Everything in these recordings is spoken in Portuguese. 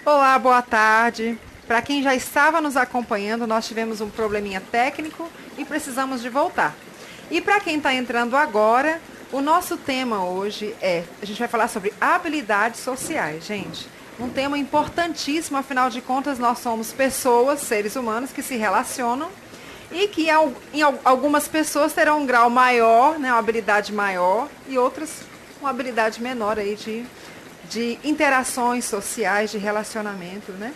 Olá, boa tarde. Para quem já estava nos acompanhando, nós tivemos um probleminha técnico e precisamos de voltar. E para quem está entrando agora, o nosso tema hoje a gente vai falar sobre habilidades sociais, gente. Um tema importantíssimo, afinal de contas, nós somos pessoas, seres humanos que se relacionam e que em algumas pessoas terão um grau maior, né, uma habilidade maior, e outras uma habilidade menor aí de interações sociais, de relacionamento, né?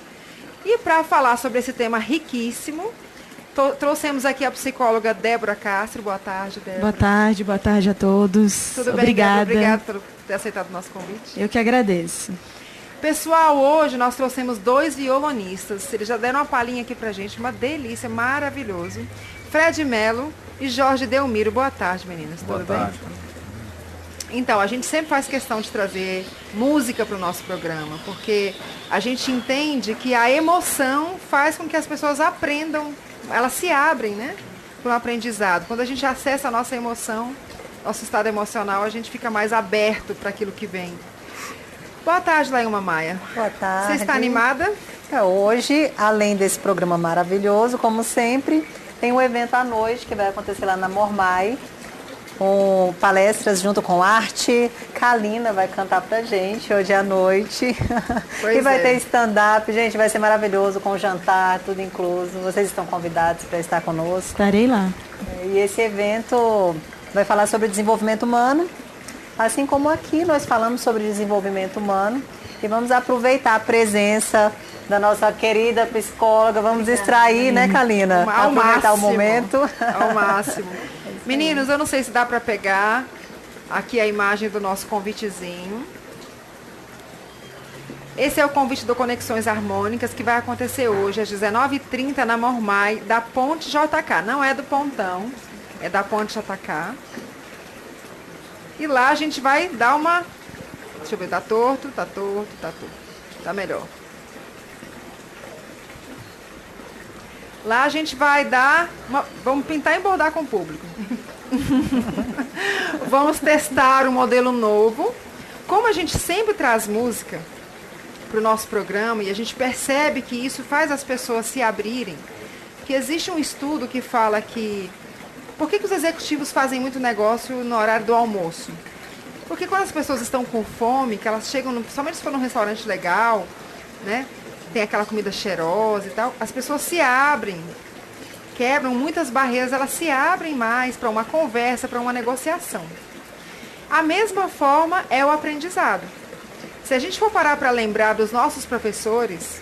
E para falar sobre esse tema riquíssimo, trouxemos aqui a psicóloga Débora Castro. Boa tarde, Débora. Boa tarde a todos. Tudo bem, obrigada. Débora? Obrigada por ter aceitado o nosso convite. Eu que agradeço. Pessoal, hoje nós trouxemos 2 violonistas. Eles já deram uma palhinha aqui pra gente, uma delícia, maravilhoso. Fred Melo e Jorge Delmiro. Boa tarde, meninas. Tudo bem? Então, a gente sempre faz questão de trazer música para o nosso programa, porque a gente entende que a emoção faz com que as pessoas aprendam, elas se abrem, né, para o aprendizado. Quando a gente acessa a nossa emoção, nosso estado emocional, a gente fica mais aberto para aquilo que vem. Boa tarde, Lailma Maia. Boa tarde. Você está animada? Hoje, além desse programa maravilhoso, como sempre, tem um evento à noite que vai acontecer lá na Mormai, com palestras junto com arte. Kalina vai cantar pra gente hoje à noite. E vai ter stand-up. Gente, vai ser maravilhoso, com jantar, tudo incluso. Vocês estão convidados para estar conosco. Estarei lá. E esse evento vai falar sobre desenvolvimento humano. Assim como aqui nós falamos sobre desenvolvimento humano. E vamos aproveitar a presença da nossa querida psicóloga. Vamos extrair, né, Kalina? Ao aproveitar máximo, o momento. Ao máximo. Meninos, eu não sei se dá para pegar aqui a imagem do nosso convitezinho. Esse é o convite do Conexões Harmônicas, que vai acontecer hoje às 19h30 na Mormai, da Ponte JK. Não é do Pontão, é da Ponte JK. E lá a gente vai dar uma... Deixa eu ver, tá torto. Tá melhor. Lá a gente vai dar... Vamos pintar e bordar com o público. Vamos testar um modelo novo. Como a gente sempre traz música para o nosso programa e a gente percebe que isso faz as pessoas se abrirem, que existe um estudo que fala que... Por que os executivos fazem muito negócio no horário do almoço? Porque quando as pessoas estão com fome, que elas chegam, principalmente se for num restaurante legal, né? Tem aquela comida cheirosa e tal, as pessoas se abrem, quebram muitas barreiras, elas se abrem mais para uma conversa, para uma negociação. A mesma forma é o aprendizado. Se a gente for parar para lembrar dos nossos professores,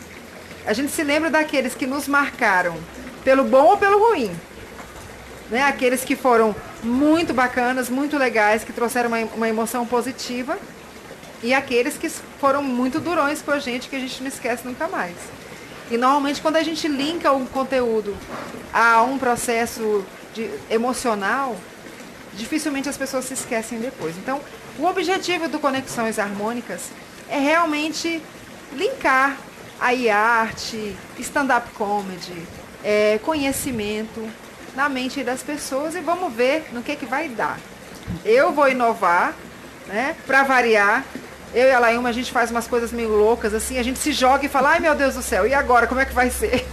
a gente se lembra daqueles que nos marcaram pelo bom ou pelo ruim. Né? Aqueles que foram muito bacanas, muito legais, que trouxeram uma emoção positiva, e aqueles que foram muito durões com a gente, que a gente não esquece nunca mais. E normalmente quando a gente linka um conteúdo a um processo emocional, dificilmente as pessoas se esquecem depois. Então, o objetivo do Conexões Harmônicas é realmente linkar aí arte, stand-up comedy, conhecimento na mente das pessoas, e vamos ver no que vai dar. Eu vou inovar, né, para variar. Eu e a Lailma, a gente faz umas coisas meio loucas, assim, a gente se joga e fala, ai meu Deus do céu, e agora, como é que vai ser?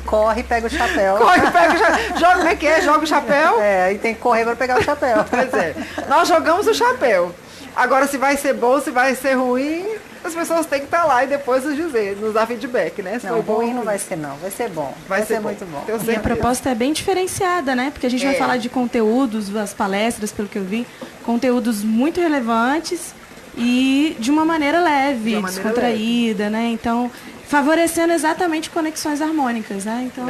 Corre e pega o chapéu. Corre, pega o chapéu. Joga, como é que é? Joga o chapéu? E tem que correr para pegar o chapéu. Pois é. Nós jogamos o chapéu. Agora, se vai ser bom, se vai ser ruim, as pessoas têm que estar lá e depois nos dizer, nos dar feedback, né? Se não, ruim não vai ser não, vai ser bom. Vai ser muito bom. E a proposta é bem diferenciada, né? Porque a gente vai falar de conteúdos, as palestras, pelo que eu vi, conteúdos muito relevantes e de uma maneira leve, descontraída, né? Então, favorecendo exatamente conexões harmônicas, né? Então,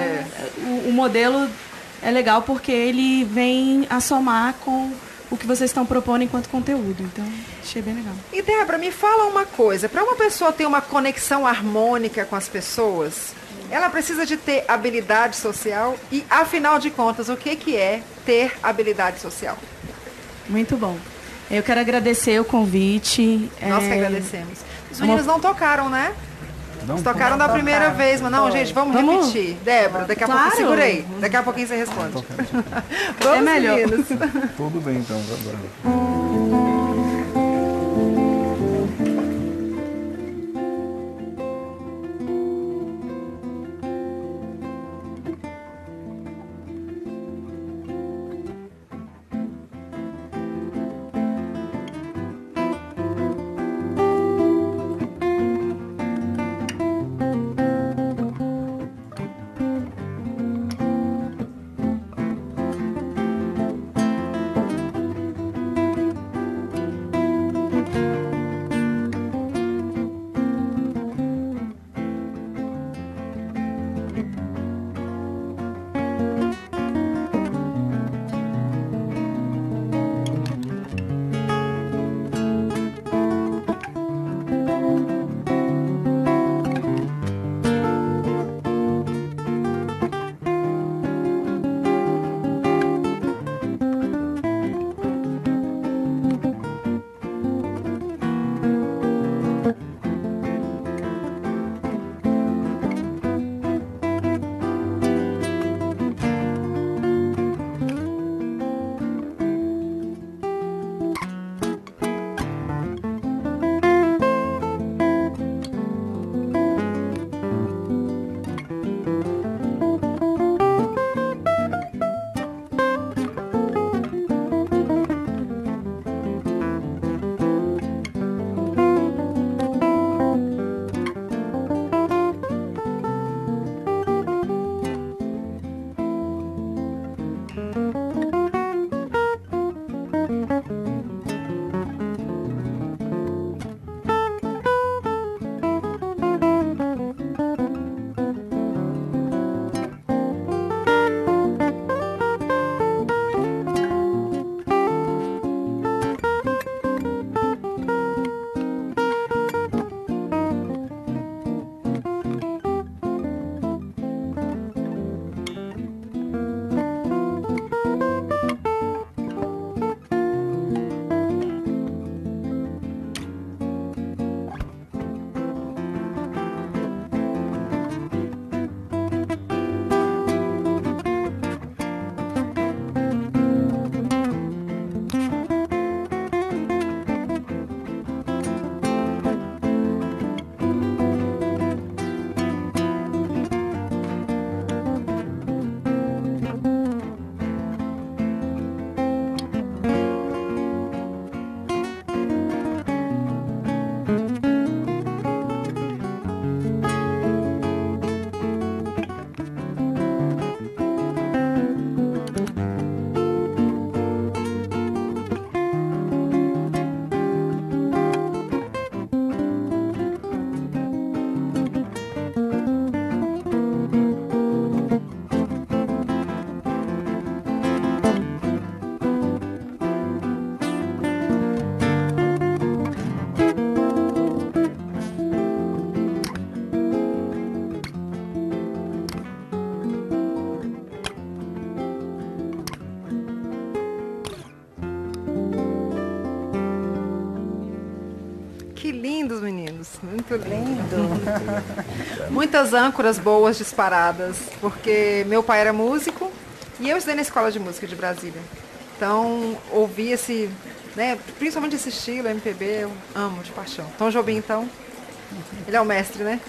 o modelo é legal porque ele vem a somar com o que vocês estão propondo enquanto conteúdo. Então, achei bem legal. E, Débora, me fala uma coisa. Para uma pessoa ter uma conexão harmônica com as pessoas, ela precisa de ter habilidade social e, afinal de contas, o que é ter habilidade social? Muito bom. Eu quero agradecer o convite. Nós que agradecemos. Os meninos não tocaram, né? Eles tocaram da primeira vez, mas não, gente, vamos repetir. Débora, daqui a pouco, segura aí. Daqui a pouquinho você responde. Vamos, é melhor. Meninos. Tudo bem, então, agora. Muito lindo. Muitas âncoras boas disparadas, porque meu pai era músico e eu estudei na Escola de Música de Brasília. Então, ouvi esse, né, principalmente esse estilo, MPB, eu amo de paixão. Tom Jobim, então, ele é o mestre, né?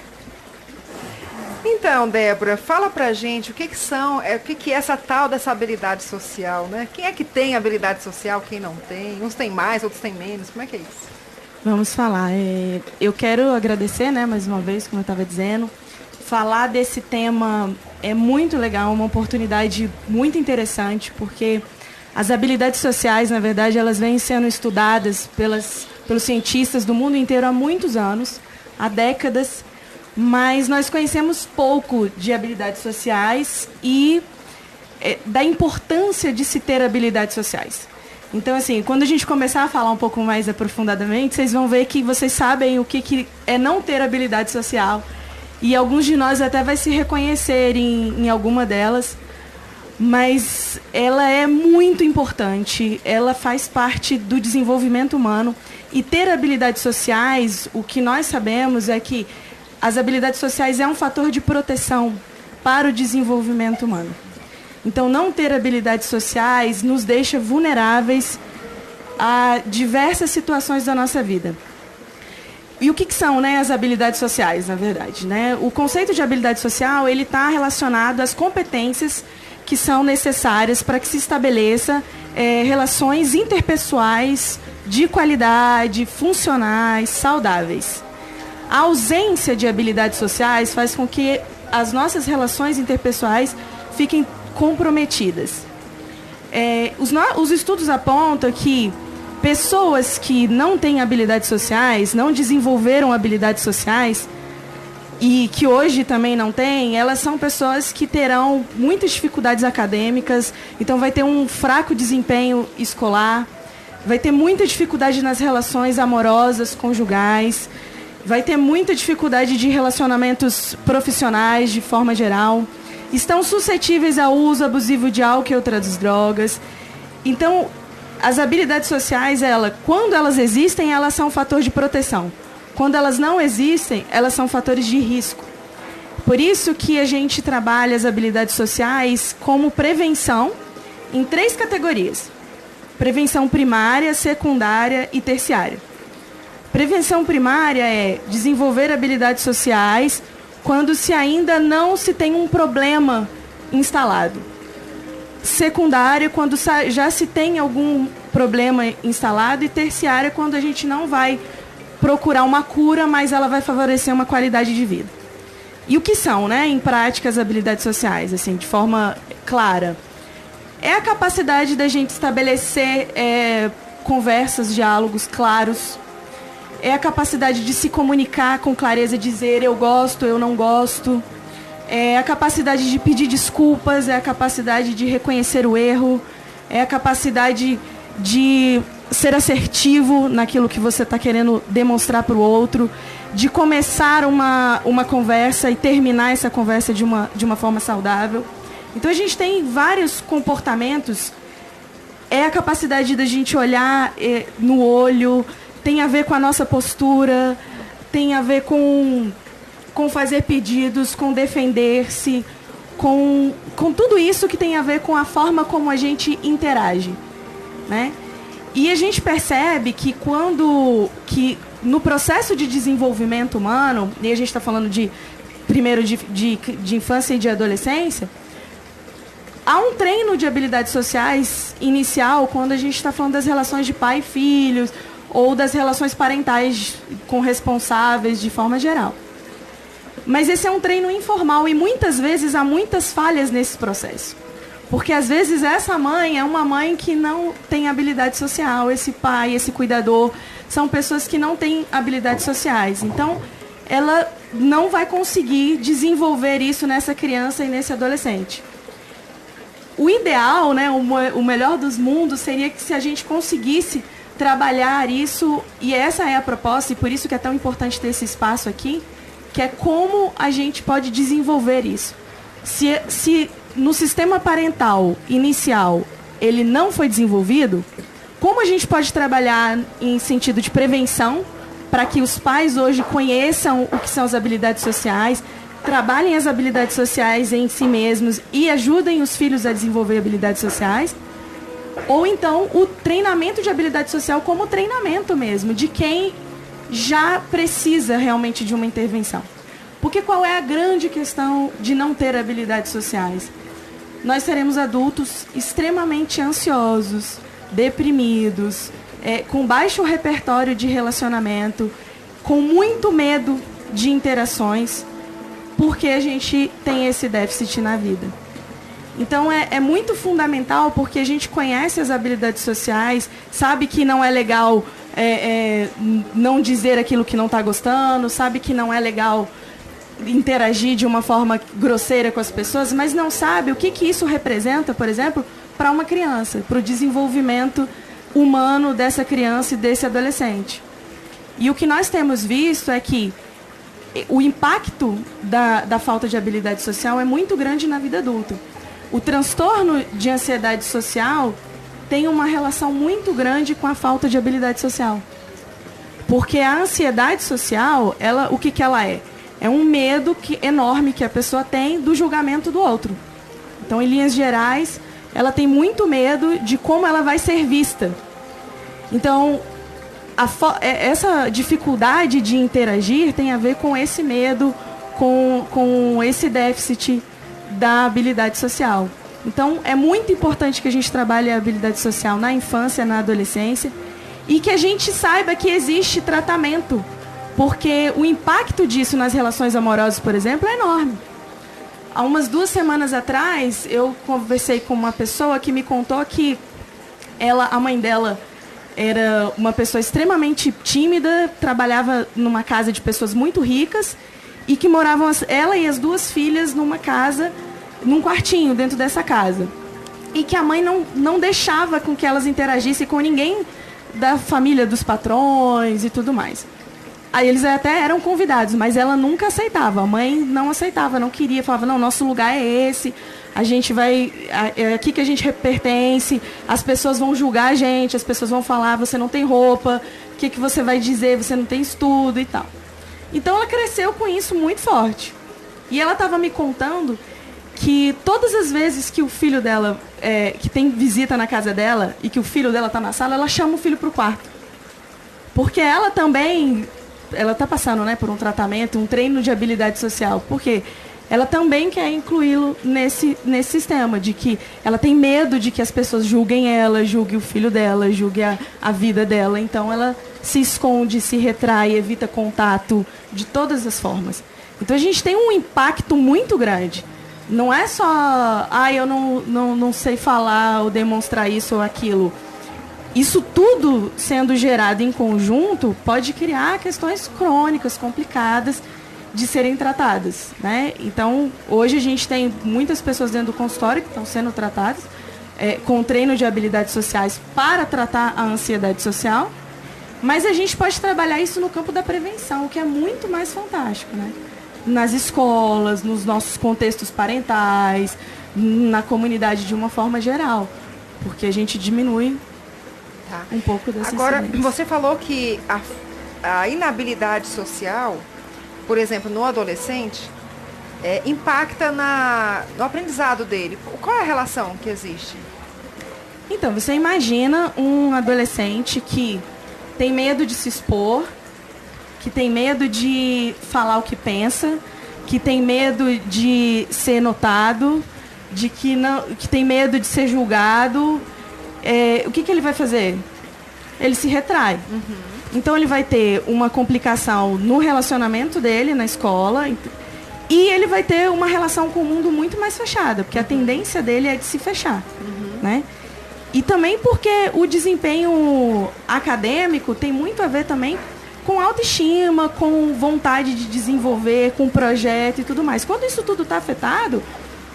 Então, Débora, fala pra gente o que que é essa tal dessa habilidade social, né? Quem é que tem habilidade social, quem não tem? Uns têm mais, outros têm menos, como é que é isso? Vamos falar. Eu quero agradecer, né, mais uma vez, como eu estava dizendo. Falar desse tema é muito legal, uma oportunidade muito interessante, porque as habilidades sociais, na verdade, elas vêm sendo estudadas pelos cientistas do mundo inteiro há muitos anos, há décadas, mas nós conhecemos pouco de habilidades sociais e da importância de se ter habilidades sociais. Então, assim, quando a gente começar a falar um pouco mais aprofundadamente, vocês vão ver que vocês sabem o que é não ter habilidade social, e alguns de nós até vai se reconhecer em alguma delas, mas ela é muito importante, ela faz parte do desenvolvimento humano, e ter habilidades sociais, o que nós sabemos é que as habilidades sociais é um fator de proteção para o desenvolvimento humano. Então, não ter habilidades sociais nos deixa vulneráveis a diversas situações da nossa vida. E o que são, né, as habilidades sociais, na verdade? Né? O conceito de habilidade social ele está relacionado às competências que são necessárias para que se estabeleça relações interpessoais de qualidade, funcionais, saudáveis. A ausência de habilidades sociais faz com que as nossas relações interpessoais fiquem comprometidas. Os estudos apontam que pessoas que não têm habilidades sociais, não desenvolveram habilidades sociais, e que hoje também não têm, elas são pessoas que terão muitas dificuldades acadêmicas, então vai ter um fraco desempenho escolar, vai ter muita dificuldade nas relações amorosas, conjugais, vai ter muita dificuldade de relacionamentos profissionais de forma geral, estão suscetíveis ao uso abusivo de álcool e outras drogas. Então, as habilidades sociais, quando elas existem, elas são um fator de proteção. Quando elas não existem, elas são fatores de risco. Por isso que a gente trabalha as habilidades sociais como prevenção em 3 categorias: prevenção primária, secundária e terciária. Prevenção primária é desenvolver habilidades sociais quando se ainda não se tem um problema instalado. Secundária, quando já se tem algum problema instalado. E terciária, quando a gente não vai procurar uma cura, mas ela vai favorecer uma qualidade de vida. E o que são, né, em prática, as habilidades sociais, assim, de forma clara? É a capacidade da gente estabelecer conversas, diálogos claros. É a capacidade de se comunicar com clareza, dizer eu gosto, eu não gosto. É a capacidade de pedir desculpas, é a capacidade de reconhecer o erro, é a capacidade de ser assertivo naquilo que você está querendo demonstrar para o outro, de começar uma conversa e terminar essa conversa de uma forma saudável. Então a gente tem vários comportamentos. É a capacidade da gente olhar no olho, tem a ver com a nossa postura, tem a ver com fazer pedidos, com defender-se, com tudo isso que tem a ver com a forma como a gente interage, né? E a gente percebe que no processo de desenvolvimento humano, e a gente está falando primeiro de infância e de adolescência, há um treino de habilidades sociais inicial quando a gente está falando das relações de pai e filhos, ou das relações parentais com responsáveis de forma geral. Mas esse é um treino informal e muitas vezes há muitas falhas nesse processo. Porque às vezes essa mãe é uma mãe que não tem habilidade social, esse pai, esse cuidador, são pessoas que não têm habilidades sociais. Então, ela não vai conseguir desenvolver isso nessa criança e nesse adolescente. O ideal, né, o melhor dos mundos seria que se a gente conseguisse trabalhar isso, e essa é a proposta, e por isso que é tão importante ter esse espaço aqui, que é como a gente pode desenvolver isso. Se no sistema parental inicial ele não foi desenvolvido, como a gente pode trabalhar em sentido de prevenção para que os pais hoje conheçam o que são as habilidades sociais, trabalhem as habilidades sociais em si mesmos e ajudem os filhos a desenvolver habilidades sociais. Ou então o treinamento de habilidade social como treinamento mesmo, de quem já precisa realmente de uma intervenção. Porque qual é a grande questão de não ter habilidades sociais? Nós seremos adultos extremamente ansiosos, deprimidos, com baixo repertório de relacionamento, com muito medo de interações, porque a gente tem esse déficit na vida. Então é muito fundamental, porque a gente conhece as habilidades sociais, sabe que não é legal não dizer aquilo que não está gostando, sabe que não é legal interagir de uma forma grosseira com as pessoas, mas não sabe o que isso representa, por exemplo, para uma criança, para o desenvolvimento humano dessa criança e desse adolescente. E o que nós temos visto é que o impacto da falta de habilidade social é muito grande na vida adulta. O transtorno de ansiedade social tem uma relação muito grande com a falta de habilidade social. Porque a ansiedade social, o que ela é? É um medo enorme que a pessoa tem do julgamento do outro. Então, em linhas gerais, ela tem muito medo de como ela vai ser vista. Então, essa dificuldade de interagir tem a ver com esse medo, com esse déficit da habilidade social. Então, é muito importante que a gente trabalhe a habilidade social na infância, na adolescência, e que a gente saiba que existe tratamento, porque o impacto disso nas relações amorosas, por exemplo, é enorme. Há umas 2 semanas atrás, eu conversei com uma pessoa que me contou que a mãe dela era uma pessoa extremamente tímida, trabalhava numa casa de pessoas muito ricas e que moravam ela e as 2 filhas numa casa, num quartinho dentro dessa casa. E que a mãe não deixava com que elas interagissem com ninguém da família dos patrões e tudo mais. Aí eles até eram convidados, mas ela nunca aceitava. A mãe não aceitava, não queria. Falava, não, nosso lugar é esse. A gente vai... É aqui que a gente pertence. As pessoas vão julgar a gente. As pessoas vão falar, você não tem roupa. O que você vai dizer? Você não tem estudo e tal. Então ela cresceu com isso muito forte. E ela estava me contando que todas as vezes que o filho dela... que tem visita na casa dela e que o filho dela está na sala, ela chama o filho para o quarto. Porque ela também... Ela está passando, né, por um tratamento, um treino de habilidade social. Por quê? Ela também quer incluí-lo nesse sistema, de que ela tem medo de que as pessoas julguem ela, julguem o filho dela, julguem a vida dela. Então, ela se esconde, se retrai, evita contato de todas as formas. Então, a gente tem um impacto muito grande. Não é só, eu não sei falar ou demonstrar isso ou aquilo. Isso tudo sendo gerado em conjunto pode criar questões crônicas, complicadas de serem tratadas, né? Então, hoje a gente tem muitas pessoas dentro do consultório que estão sendo tratadas com treino de habilidades sociais para tratar a ansiedade social, mas a gente pode trabalhar isso no campo da prevenção, o que é muito mais fantástico, né? Nas escolas, nos nossos contextos parentais, na comunidade de uma forma geral, porque a gente diminui um pouco dessa Agora, você falou que a inabilidade social, por exemplo, no adolescente, impacta no aprendizado dele. Qual é a relação que existe? Então, você imagina um adolescente que tem medo de se expor, que tem medo de falar o que pensa, que tem medo de ser notado, que tem medo de ser julgado. O que ele vai fazer? Ele se retrai. Uhum. Então, ele vai ter uma complicação no relacionamento dele na escola e ele vai ter uma relação com o mundo muito mais fechada, porque a tendência dele é de se fechar. Uhum. Né? E também porque o desempenho acadêmico tem muito a ver também com autoestima, com vontade de desenvolver, com projeto e tudo mais. Quando isso tudo está afetado,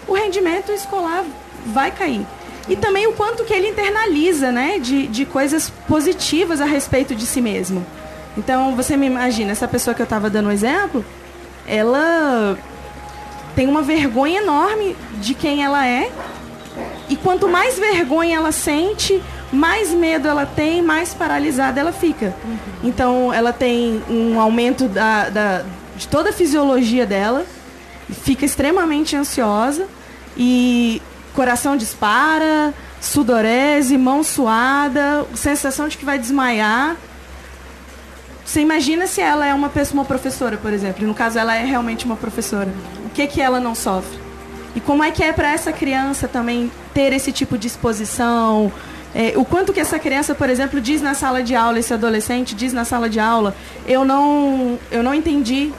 o rendimento escolar vai cair. E também o quanto que ele internaliza, né, de coisas positivas a respeito de si mesmo. Então, você me imagina, essa pessoa que eu estava dando um exemplo, ela tem uma vergonha enorme de quem ela é. E quanto mais vergonha ela sente, mais medo ela tem, mais paralisada ela fica. Então, ela tem um aumento de toda a fisiologia dela, fica extremamente ansiosa e coração dispara, sudorese, mão suada, sensação de que vai desmaiar. Você imagina se ela é uma professora, por exemplo, e no caso ela é realmente uma professora. O que ela não sofre? E como é que é para essa criança também ter esse tipo de exposição? O quanto que essa criança, por exemplo, diz na sala de aula, esse adolescente diz na sala de aula, eu não entendi.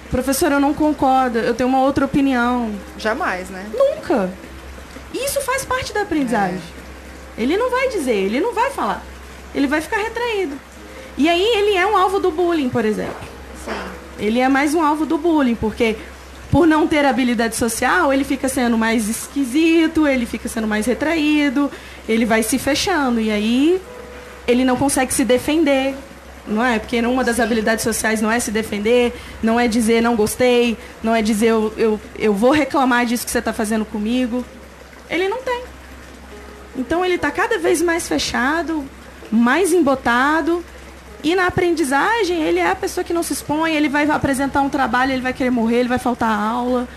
Professor, eu não concordo, eu tenho uma outra opinião. Jamais, né? Nunca. Isso faz parte da aprendizagem. Ele não vai dizer, ele não vai falar. Ele vai ficar retraído. E aí ele é um alvo do bullying, por exemplo. Sim. Ele é mais um alvo do bullying, porque por não ter habilidade social, ele fica sendo mais esquisito, ele fica sendo mais retraído, ele vai se fechando. E aí ele não consegue se defender. Não é? Porque uma das habilidades sociais não é se defender, não é dizer não gostei, não é dizer eu vou reclamar disso que você está fazendo comigo. Ele não tem. Então ele está cada vez mais fechado, mais embotado. E na aprendizagem, ele é a pessoa que não se expõe, ele vai apresentar um trabalho, ele vai querer morrer, ele vai faltar a aula.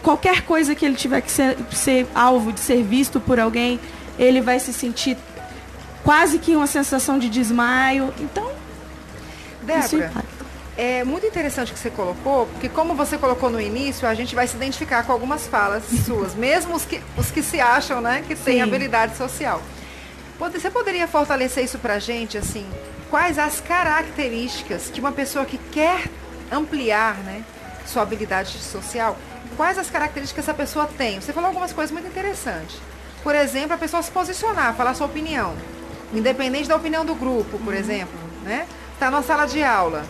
Qualquer coisa que ele tiver que ser alvo de ser visto por alguém, ele vai se sentir quase que uma sensação de desmaio. Então, Débora, é muito interessante o que você colocou, porque como você colocou no início, a gente vai se identificar com algumas falas suas, mesmo os que se acham, né, que têm habilidade social. Você poderia fortalecer isso pra gente, assim, quais as características de uma pessoa que quer ampliar, né, sua habilidade social, quais as características essa pessoa tem? Você falou algumas coisas muito interessantes. Por exemplo, a pessoa se posicionar, falar sua opinião, independente da opinião do grupo, por exemplo, né? Está na sala de aula,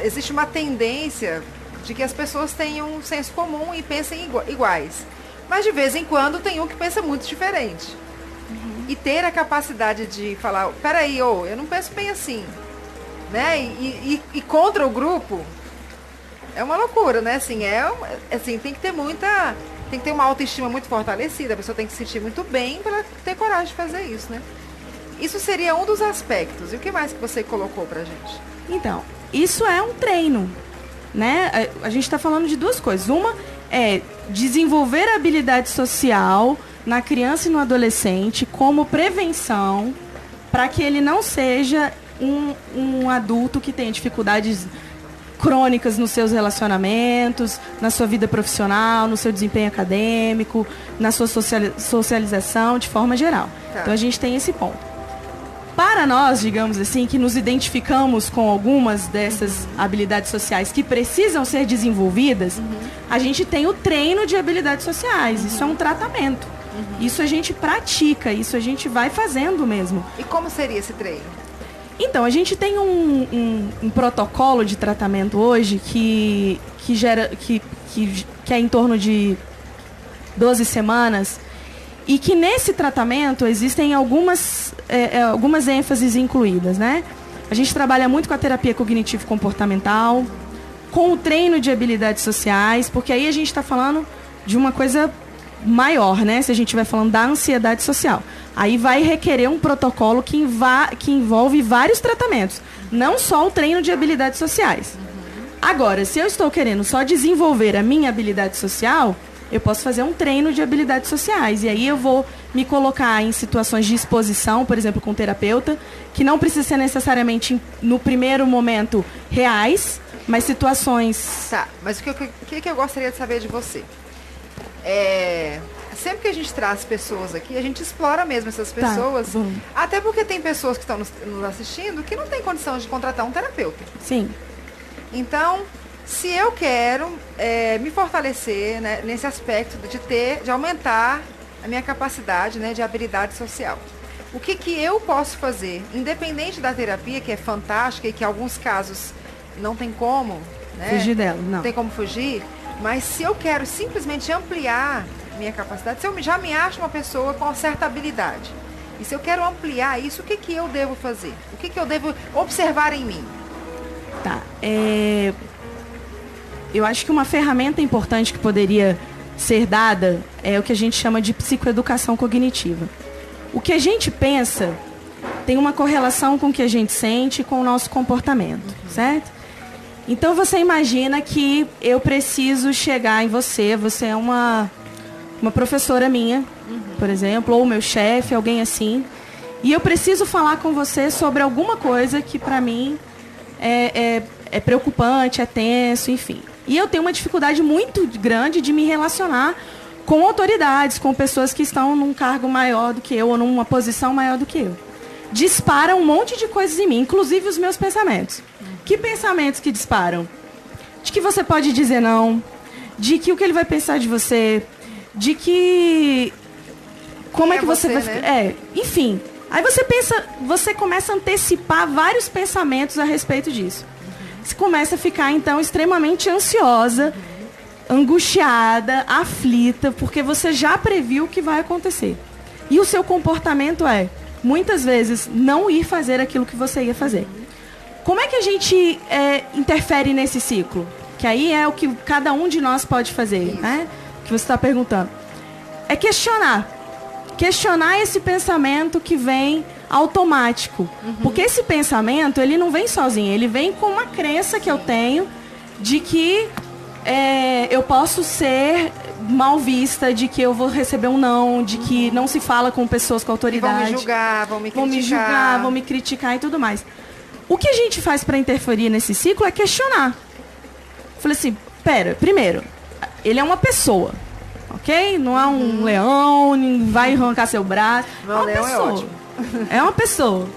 existe uma tendência de que as pessoas tenham um senso comum e pensem iguais. Mas de vez em quando tem um que pensa muito diferente. E ter a capacidade de falar, peraí, eu não penso bem assim, né? E contra o grupo é uma loucura, né? Assim, tem que ter uma autoestima muito fortalecida, a pessoa tem que se sentir muito bem para ter coragem de fazer isso, né? Isso seria um dos aspectos. E o que mais que você colocou pra gente? Então, isso é um treino, né? A gente está falando de duas coisas. Uma é desenvolver a habilidade social na criança e no adolescente como prevenção para que ele não seja um adulto que tenha dificuldades crônicas nos seus relacionamentos, na sua vida profissional, no seu desempenho acadêmico, na sua socialização de forma geral. Tá. Então a gente tem esse ponto. Para nós, digamos assim, que nos identificamos com algumas dessas habilidades sociais que precisam ser desenvolvidas, a gente tem o treino de habilidades sociais. Isso é um tratamento. Isso a gente pratica, isso a gente vai fazendo mesmo. E como seria esse treino? Então, a gente tem um protocolo de tratamento hoje que é em torno de 12 semanas e que nesse tratamento existem algumas ênfases incluídas, né? A gente trabalha muito com a terapia cognitivo-comportamental, com o treino de habilidades sociais, porque aí a gente está falando de uma coisa maior, né? Se a gente estiver falando da ansiedade social. Aí vai requerer um protocolo que envolve vários tratamentos, não só o treino de habilidades sociais. Agora, se eu estou querendo só desenvolver a minha habilidade social, eu posso fazer um treino de habilidades sociais. E aí eu vou me colocar em situações de exposição, por exemplo, com um terapeuta, que não precisa ser necessariamente, no primeiro momento, reais, mas situações... Tá, mas o que eu gostaria de saber de você? Sempre que a gente traz pessoas aqui, a gente explora mesmo essas pessoas. Tá, até porque tem pessoas que estão nos assistindo que não têm condição de contratar um terapeuta. Sim. Então, se eu quero me fortalecer, né, nesse aspecto de aumentar a minha capacidade, né, de habilidade social, o que eu posso fazer? Independente da terapia, que é fantástica e que em alguns casos não tem como, né, fugir dela, não tem como fugir, mas se eu quero simplesmente ampliar minha capacidade, se eu já me acho uma pessoa com certa habilidade, e se eu quero ampliar isso, o que eu devo fazer? O que eu devo observar em mim? Tá, eu acho que uma ferramenta importante que poderia ser dada é o que a gente chama de psicoeducação cognitiva. O que a gente pensa tem uma correlação com o que a gente sente e com o nosso comportamento, certo? Então você imagina que eu preciso chegar em você é uma professora minha, por exemplo, ou meu chefe, alguém assim, e eu preciso falar com você sobre alguma coisa que para mim é preocupante, é tenso, enfim. E eu tenho uma dificuldade muito grande de me relacionar com autoridades, com pessoas que estão num cargo maior do que eu ou numa posição maior do que eu. Dispara um monte de coisas em mim, inclusive os meus pensamentos. Que pensamentos que disparam? De que você pode dizer não, de que o que ele vai pensar de você, de que... Como é que você vai... né? Enfim. Aí você começa a antecipar vários pensamentos a respeito disso. Você começa a ficar, então, extremamente ansiosa, angustiada, aflita, porque você já previu o que vai acontecer. E o seu comportamento muitas vezes, não ir fazer aquilo que você ia fazer. Como é que a gente interfere nesse ciclo? Que aí é o que cada um de nós pode fazer, né? Que você está perguntando. É questionar. Questionar esse pensamento que vem automático. Porque esse pensamento, ele não vem sozinho. Ele vem com uma crença que eu tenho de que eu posso ser mal vista, de que eu vou receber um não, de que não se fala com pessoas com autoridade. Vão me julgar, vão me criticar. Vão me julgar, vão me criticar e tudo mais. O que a gente faz para interferir nesse ciclo é questionar. Falei assim, primeiro, ele é uma pessoa, ok? Não é um leão, nem vai arrancar seu braço. Não, uma leão pessoa. é ótimo. É uma pessoa.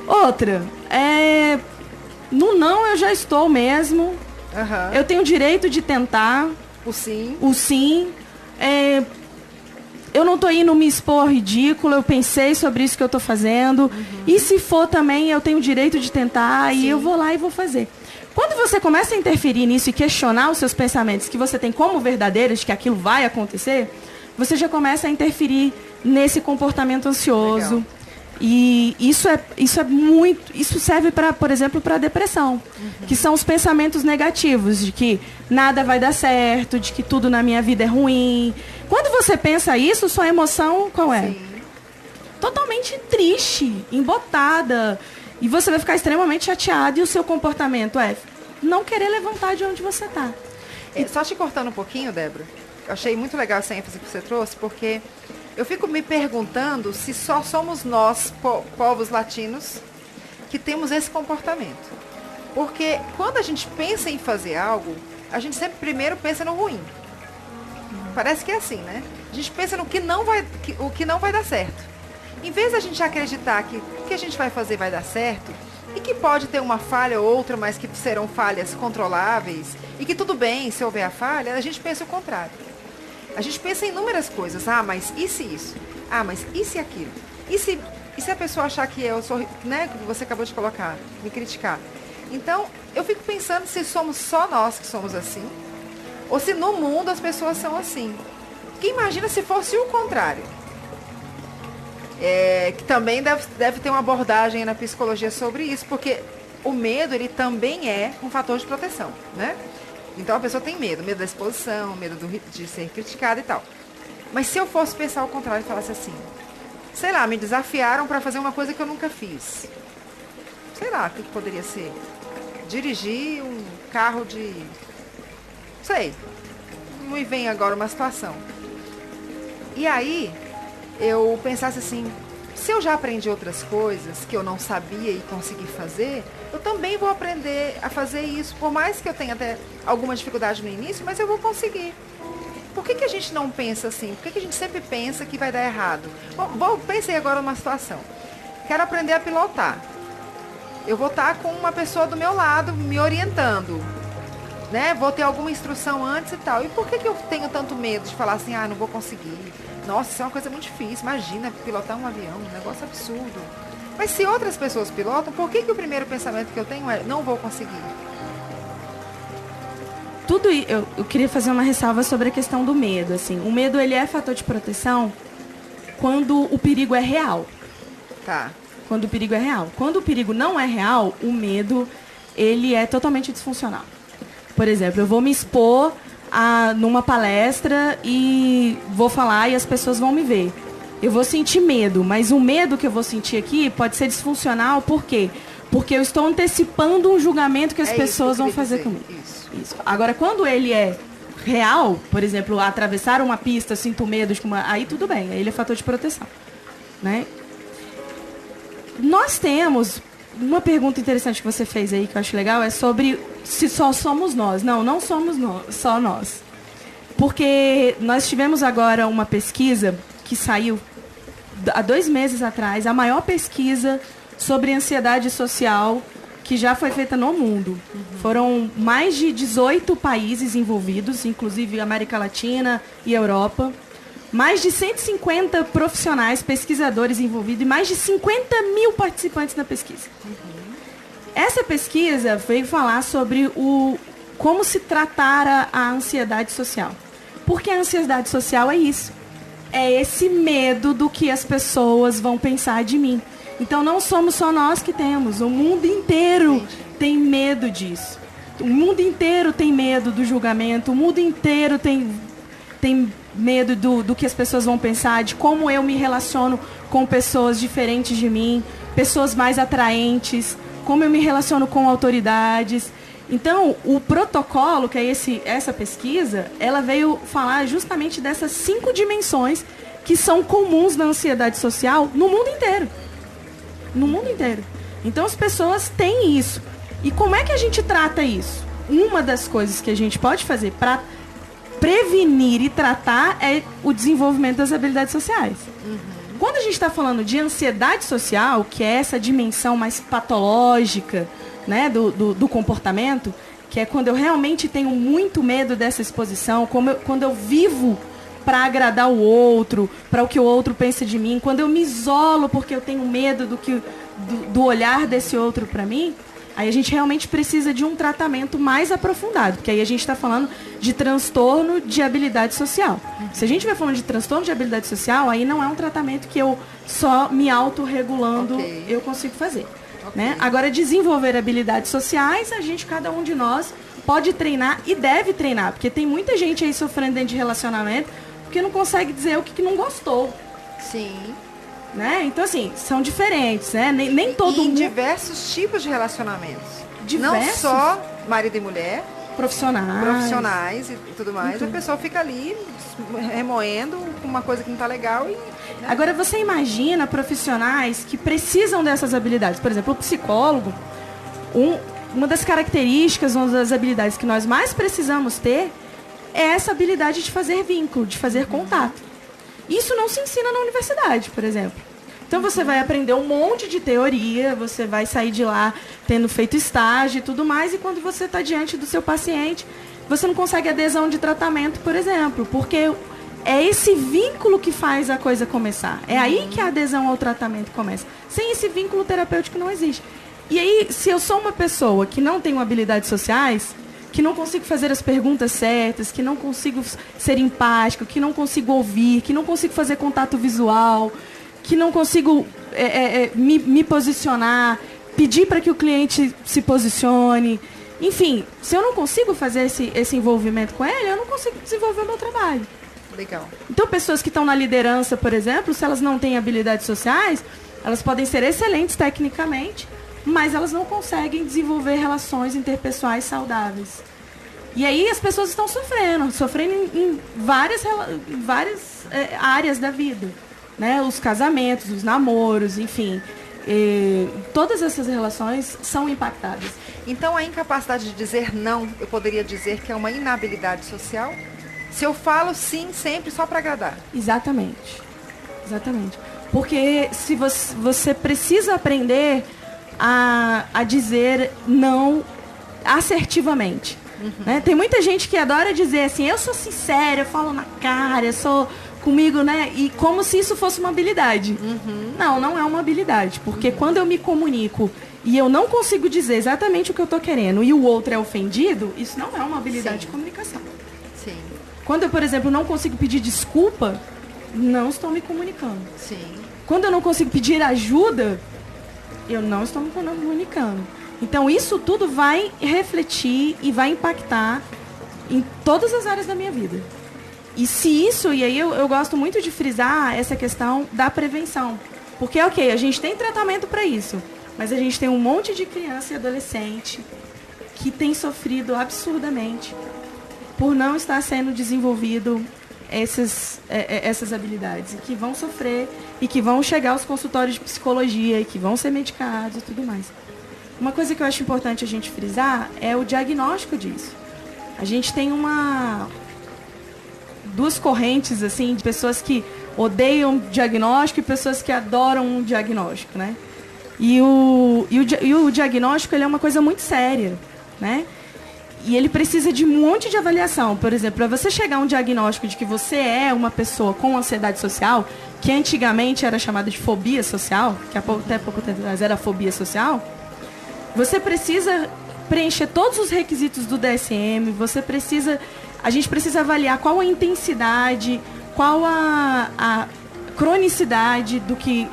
Outra, no não eu já estou mesmo. Eu tenho o direito de tentar. O sim. O sim. Eu não estou indo me expor ridículo, eu pensei sobre isso que eu estou fazendo. E se for também, eu tenho o direito de tentar. Sim. E eu vou lá e vou fazer. Quando você começa a interferir nisso e questionar os seus pensamentos que você tem como verdadeiros, de que aquilo vai acontecer, você já começa a interferir nesse comportamento ansioso. Legal. E isso serve para, por exemplo, para a depressão, que são os pensamentos negativos de que nada vai dar certo, de que tudo na minha vida é ruim. Quando você pensa isso, sua emoção qual é? Sim. Totalmente triste, embotada, e você vai ficar extremamente chateado, e o seu comportamento é não querer levantar de onde você está. Só te cortando um pouquinho, Débora, eu achei muito legal essa ênfase que você trouxe, porque eu fico me perguntando se só somos nós, povos latinos, que temos esse comportamento. Porque quando a gente pensa em fazer algo, a gente sempre primeiro pensa no ruim. Parece que é assim, né? A gente pensa no que não vai dar certo. Em vez da gente acreditar que o que a gente vai fazer vai dar certo, e que pode ter uma falha ou outra, mas que serão falhas controláveis, e que tudo bem se houver a falha, a gente pensa o contrário. A gente pensa em inúmeras coisas. Mas e se isso? Mas e se aquilo? E se a pessoa achar que eu sou, né, que você acabou de colocar, me criticar? Então, eu fico pensando se somos só nós que somos assim, ou se no mundo as pessoas são assim. Porque imagina se fosse o contrário. Que também deve ter uma abordagem na psicologia sobre isso, porque o medo, ele também é um fator de proteção, né? Então a pessoa tem medo da exposição, medo de ser criticada e tal. Mas se eu fosse pensar ao contrário e falasse assim, sei lá, me desafiaram para fazer uma coisa que eu nunca fiz. Sei lá, o que poderia ser? Dirigir um carro de... Sei, não me vem agora uma situação. E aí, eu pensasse assim, se eu já aprendi outras coisas que eu não sabia e consegui fazer, eu também vou aprender a fazer isso, por mais que eu tenha até alguma dificuldade no início, mas eu vou conseguir. Por que a gente não pensa assim? Por que a gente sempre pensa que vai dar errado? Pensei agora numa situação. Quero aprender a pilotar. Eu vou estar com uma pessoa do meu lado me orientando, né? Vou ter alguma instrução antes e tal. E por que eu tenho tanto medo de falar assim, não vou conseguir? Nossa, isso é uma coisa muito difícil. Imagina pilotar um avião, um negócio absurdo. Mas se outras pessoas pilotam, por que o primeiro pensamento que eu tenho é não vou conseguir? Eu queria fazer uma ressalva sobre a questão do medo. Assim. O medo, ele é fator de proteção quando o perigo é real. Tá. Quando o perigo é real. Quando o perigo não é real, o medo, ele é totalmente disfuncional. Por exemplo, eu vou me expor numa palestra e vou falar e as pessoas vão me ver. Eu vou sentir medo, mas o medo que eu vou sentir aqui pode ser disfuncional, por quê? Porque eu estou antecipando um julgamento que as pessoas vão fazer comigo. Isso. Agora, quando ele é real, por exemplo, atravessar uma pista, sinto medo, aí tudo bem, aí ele é fator de proteção, né? Nós temos uma pergunta interessante que você fez aí, que eu acho legal, é sobre se só somos nós. Não somos só nós. Porque nós tivemos agora uma pesquisa que saiu há 2 meses atrás, a maior pesquisa sobre ansiedade social que já foi feita no mundo. Foram mais de 18 países envolvidos, inclusive América Latina e Europa. Mais de 150 profissionais, pesquisadores envolvidos e mais de 50 mil participantes na pesquisa. Essa pesquisa veio falar sobre como se tratar a ansiedade social. Porque a ansiedade social é isso. É esse medo do que as pessoas vão pensar de mim. Então não somos só nós que temos. O mundo inteiro tem medo disso. O mundo inteiro tem medo do julgamento. O mundo inteiro tem medo do que as pessoas vão pensar, de como eu me relaciono com pessoas diferentes de mim, pessoas mais atraentes, como eu me relaciono com autoridades. Então, o protocolo, que é essa pesquisa, ela veio falar justamente dessas 5 dimensões que são comuns na ansiedade social no mundo inteiro. No mundo inteiro. Então, as pessoas têm isso. E como é que a gente trata isso? Uma das coisas que a gente pode fazer para prevenir e tratar é o desenvolvimento das habilidades sociais. Quando a gente está falando de ansiedade social, que é essa dimensão mais patológica, né, do comportamento, que é quando eu realmente tenho muito medo dessa exposição, quando eu vivo para agradar o outro, para o que o outro pensa de mim, quando eu me isolo porque eu tenho medo do olhar desse outro para mim, aí a gente realmente precisa de um tratamento mais aprofundado, porque aí a gente está falando de transtorno de habilidade social. Se a gente vai falando de transtorno de habilidade social, aí não é um tratamento que eu só me autorregulando eu consigo fazer. Né? Agora, desenvolver habilidades sociais, cada um de nós pode treinar e deve treinar, porque tem muita gente aí sofrendo dentro de relacionamento porque não consegue dizer o que não gostou. Sim. Né? Então, assim, são diferentes, né? Nem todo mundo... Em diversos tipos de relacionamentos. Diversos? Não só marido e mulher. Profissionais e tudo mais. A pessoa fica ali remoendo uma coisa que não está legal e... Né? Agora, você imagina profissionais que precisam dessas habilidades. Por exemplo, o psicólogo, uma das características, uma das habilidades que nós mais precisamos ter é essa habilidade de fazer vínculo, de fazer contato. Isso não se ensina na universidade, por exemplo. Então você vai aprender um monte de teoria, você vai sair de lá tendo feito estágio e tudo mais, e quando você está diante do seu paciente, você não consegue adesão de tratamento, por exemplo, porque é esse vínculo que faz a coisa começar. É aí que a adesão ao tratamento começa. Sem esse vínculo terapêutico não existe. E aí, se eu sou uma pessoa que não tem habilidades sociais, que não consigo fazer as perguntas certas, que não consigo ser empático, que não consigo ouvir, que não consigo fazer contato visual, que não consigo me posicionar, pedir para que o cliente se posicione. Enfim, se eu não consigo fazer esse envolvimento com ele, eu não consigo desenvolver o meu trabalho. Legal. Então, pessoas que estão na liderança, por exemplo, se elas não têm habilidades sociais, elas podem ser excelentes tecnicamente, mas elas não conseguem desenvolver relações interpessoais saudáveis. E aí as pessoas estão sofrendo em várias áreas da vida, né? Os casamentos, os namoros, enfim. Todas essas relações são impactadas. Então, a incapacidade de dizer não, eu poderia dizer que é uma inabilidade social? Se eu falo sim sempre só para agradar. Exatamente. Porque se você precisa aprender a dizer não assertivamente. Né? Tem muita gente que adora dizer assim, eu sou sincera, eu falo na cara, eu sou comigo, né? E como se isso fosse uma habilidade. Não é uma habilidade. Porque quando eu me comunico e eu não consigo dizer exatamente o que eu estou querendo e o outro é ofendido, isso não é uma habilidade de comunicação. Sim. Quando eu, por exemplo, não consigo pedir desculpa, não estou me comunicando. Sim. Quando eu não consigo pedir ajuda, eu não estou me comunicando. Então, isso tudo vai refletir e vai impactar em todas as áreas da minha vida. E se isso, e aí eu gosto muito de frisar essa questão da prevenção. Porque, ok, a gente tem tratamento para isso, mas a gente tem um monte de criança e adolescente que tem sofrido absurdamente por não estar sendo desenvolvido essas habilidades, e que vão sofrer, e que vão chegar aos consultórios de psicologia, e que vão ser medicados e tudo mais. Uma coisa que eu acho importante a gente frisar é o diagnóstico disso. A gente tem duas correntes assim, de pessoas que odeiam diagnóstico e pessoas que adoram um diagnóstico, né? E o diagnóstico, ele é uma coisa muito séria, né? E ele precisa de um monte de avaliação. Por exemplo, para você chegar a um diagnóstico de que você é uma pessoa com ansiedade social, que antigamente era chamada de fobia social, que até pouco tempo atrás era fobia social, você precisa preencher todos os requisitos do DSM, a gente precisa avaliar qual a intensidade, qual a cronicidade do que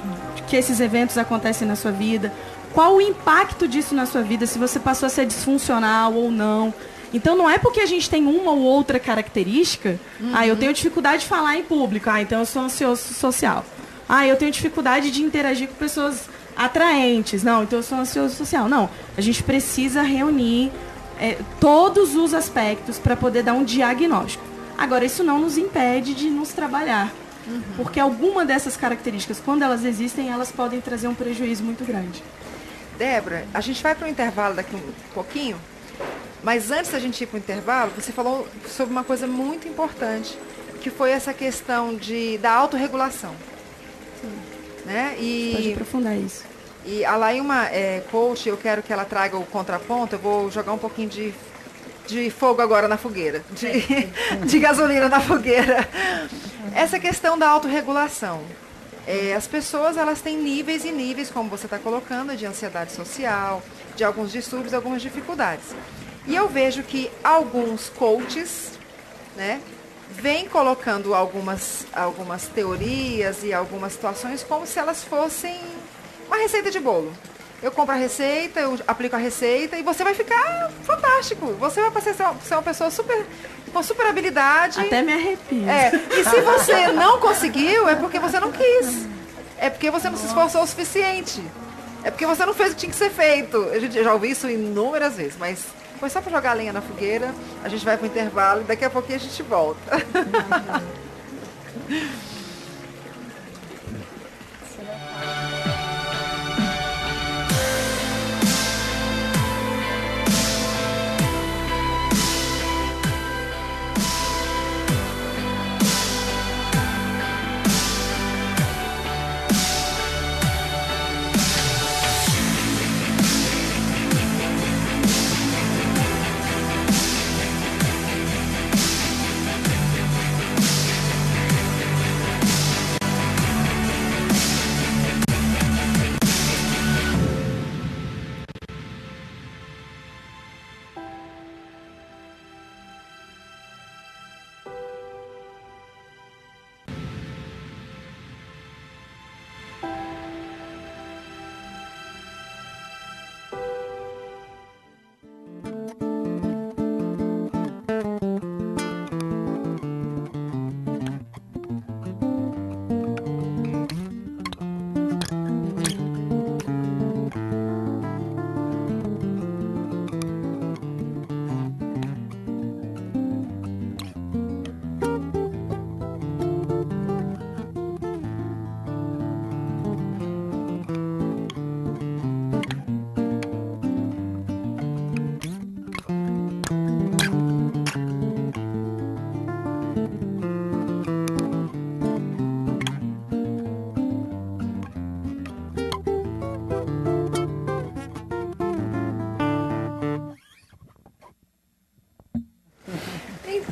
esses eventos acontecem na sua vida, qual o impacto disso na sua vida, se você passou a ser disfuncional ou não. Então, não é porque a gente tem uma ou outra característica, eu tenho dificuldade de falar em público, então eu sou ansioso social. Eu tenho dificuldade de interagir com pessoas atraentes, então eu sou ansioso social. Não, a gente precisa reunir todos os aspectos para poder dar um diagnóstico. Agora, isso não nos impede de nos trabalhar, porque alguma dessas características, quando elas existem, elas podem trazer um prejuízo muito grande. Débora, a gente vai para o intervalo daqui um pouquinho, mas antes da gente ir para o intervalo, você falou sobre uma coisa muito importante, que foi essa questão da autorregulação. Sim. Né? Pode aprofundar isso. E a Laíma coach, eu quero que ela traga o contraponto, eu vou jogar um pouquinho de fogo agora na fogueira, de gasolina na fogueira. Essa questão da autorregulação. As pessoas, elas têm níveis e níveis, como você está colocando, de ansiedade social, de alguns distúrbios, algumas dificuldades. E eu vejo que alguns coaches, né, vêm colocando algumas teorias e algumas situações como se elas fossem uma receita de bolo. Eu compro a receita, eu aplico a receita e você vai ficar fantástico. Você vai passar a ser uma pessoa com super habilidade. Até me arrepio. E se você não conseguiu, é porque você não quis. É porque você não se esforçou o suficiente. É porque você não fez o que tinha que ser feito. A gente já ouviu isso inúmeras vezes, mas foi só para jogar a lenha na fogueira. A gente vai para o intervalo e daqui a pouquinho a gente volta.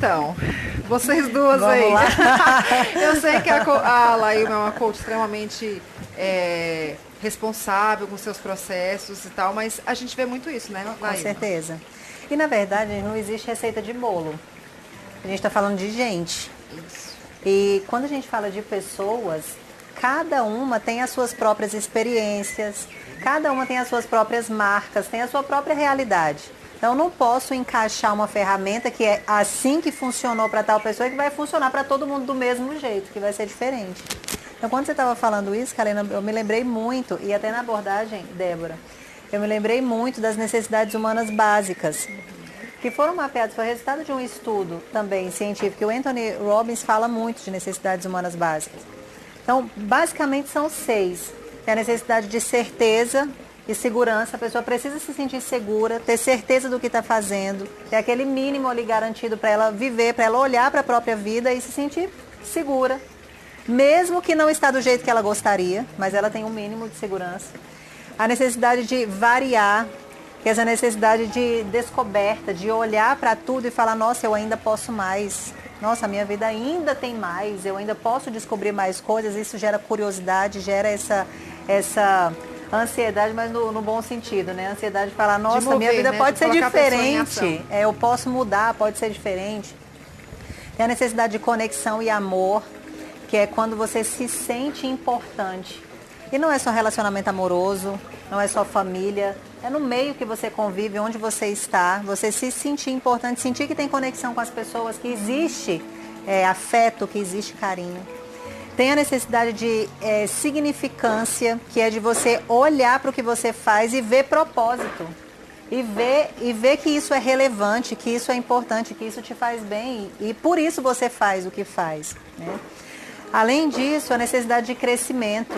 Então, vocês duas Vamos aí. lá. Eu sei que a Laíma é uma coach extremamente responsável com seus processos e tal, mas a gente vê muito isso, né, Laíma? Com certeza. E, na verdade, não existe receita de bolo. A gente está falando de gente. Isso. E quando a gente fala de pessoas, cada uma tem as suas próprias experiências, cada uma tem as suas próprias marcas, tem a sua própria realidade. Então, eu não posso encaixar uma ferramenta que é assim que funcionou para tal pessoa e que vai funcionar para todo mundo do mesmo jeito, que vai ser diferente. Então, quando você estava falando isso, Kalina, eu me lembrei muito, e até na abordagem, Débora, eu me lembrei muito das necessidades humanas básicas, que foram mapeadas, foi resultado de um estudo também científico, e o Anthony Robbins fala muito de necessidades humanas básicas. Então, basicamente são 6. Tem a necessidade de certeza e segurança, a pessoa precisa se sentir segura, ter certeza do que está fazendo, ter aquele mínimo ali garantido para ela viver, para ela olhar para a própria vida e se sentir segura. Mesmo que não está do jeito que ela gostaria, mas ela tem um mínimo de segurança. A necessidade de variar, que é essa necessidade de descoberta, de olhar para tudo e falar, nossa, eu ainda posso mais. Nossa, a minha vida ainda tem mais, eu ainda posso descobrir mais coisas. Isso gera curiosidade, gera essa ansiedade, mas no bom sentido, né? A ansiedade de falar, nossa, mover, minha vida, né? Pode ser diferente, eu posso mudar, pode ser diferente. Tem a necessidade de conexão e amor, que é quando você se sente importante. E não é só relacionamento amoroso, não é só família, é no meio que você convive, onde você está, você se sentir importante, sentir que tem conexão com as pessoas, que existe afeto, que existe carinho. Tem a necessidade de significância, que é de você olhar para o que você faz e ver propósito. E ver que isso é relevante, que isso é importante, que isso te faz bem. E por isso você faz o que faz, né? Além disso, a necessidade de crescimento,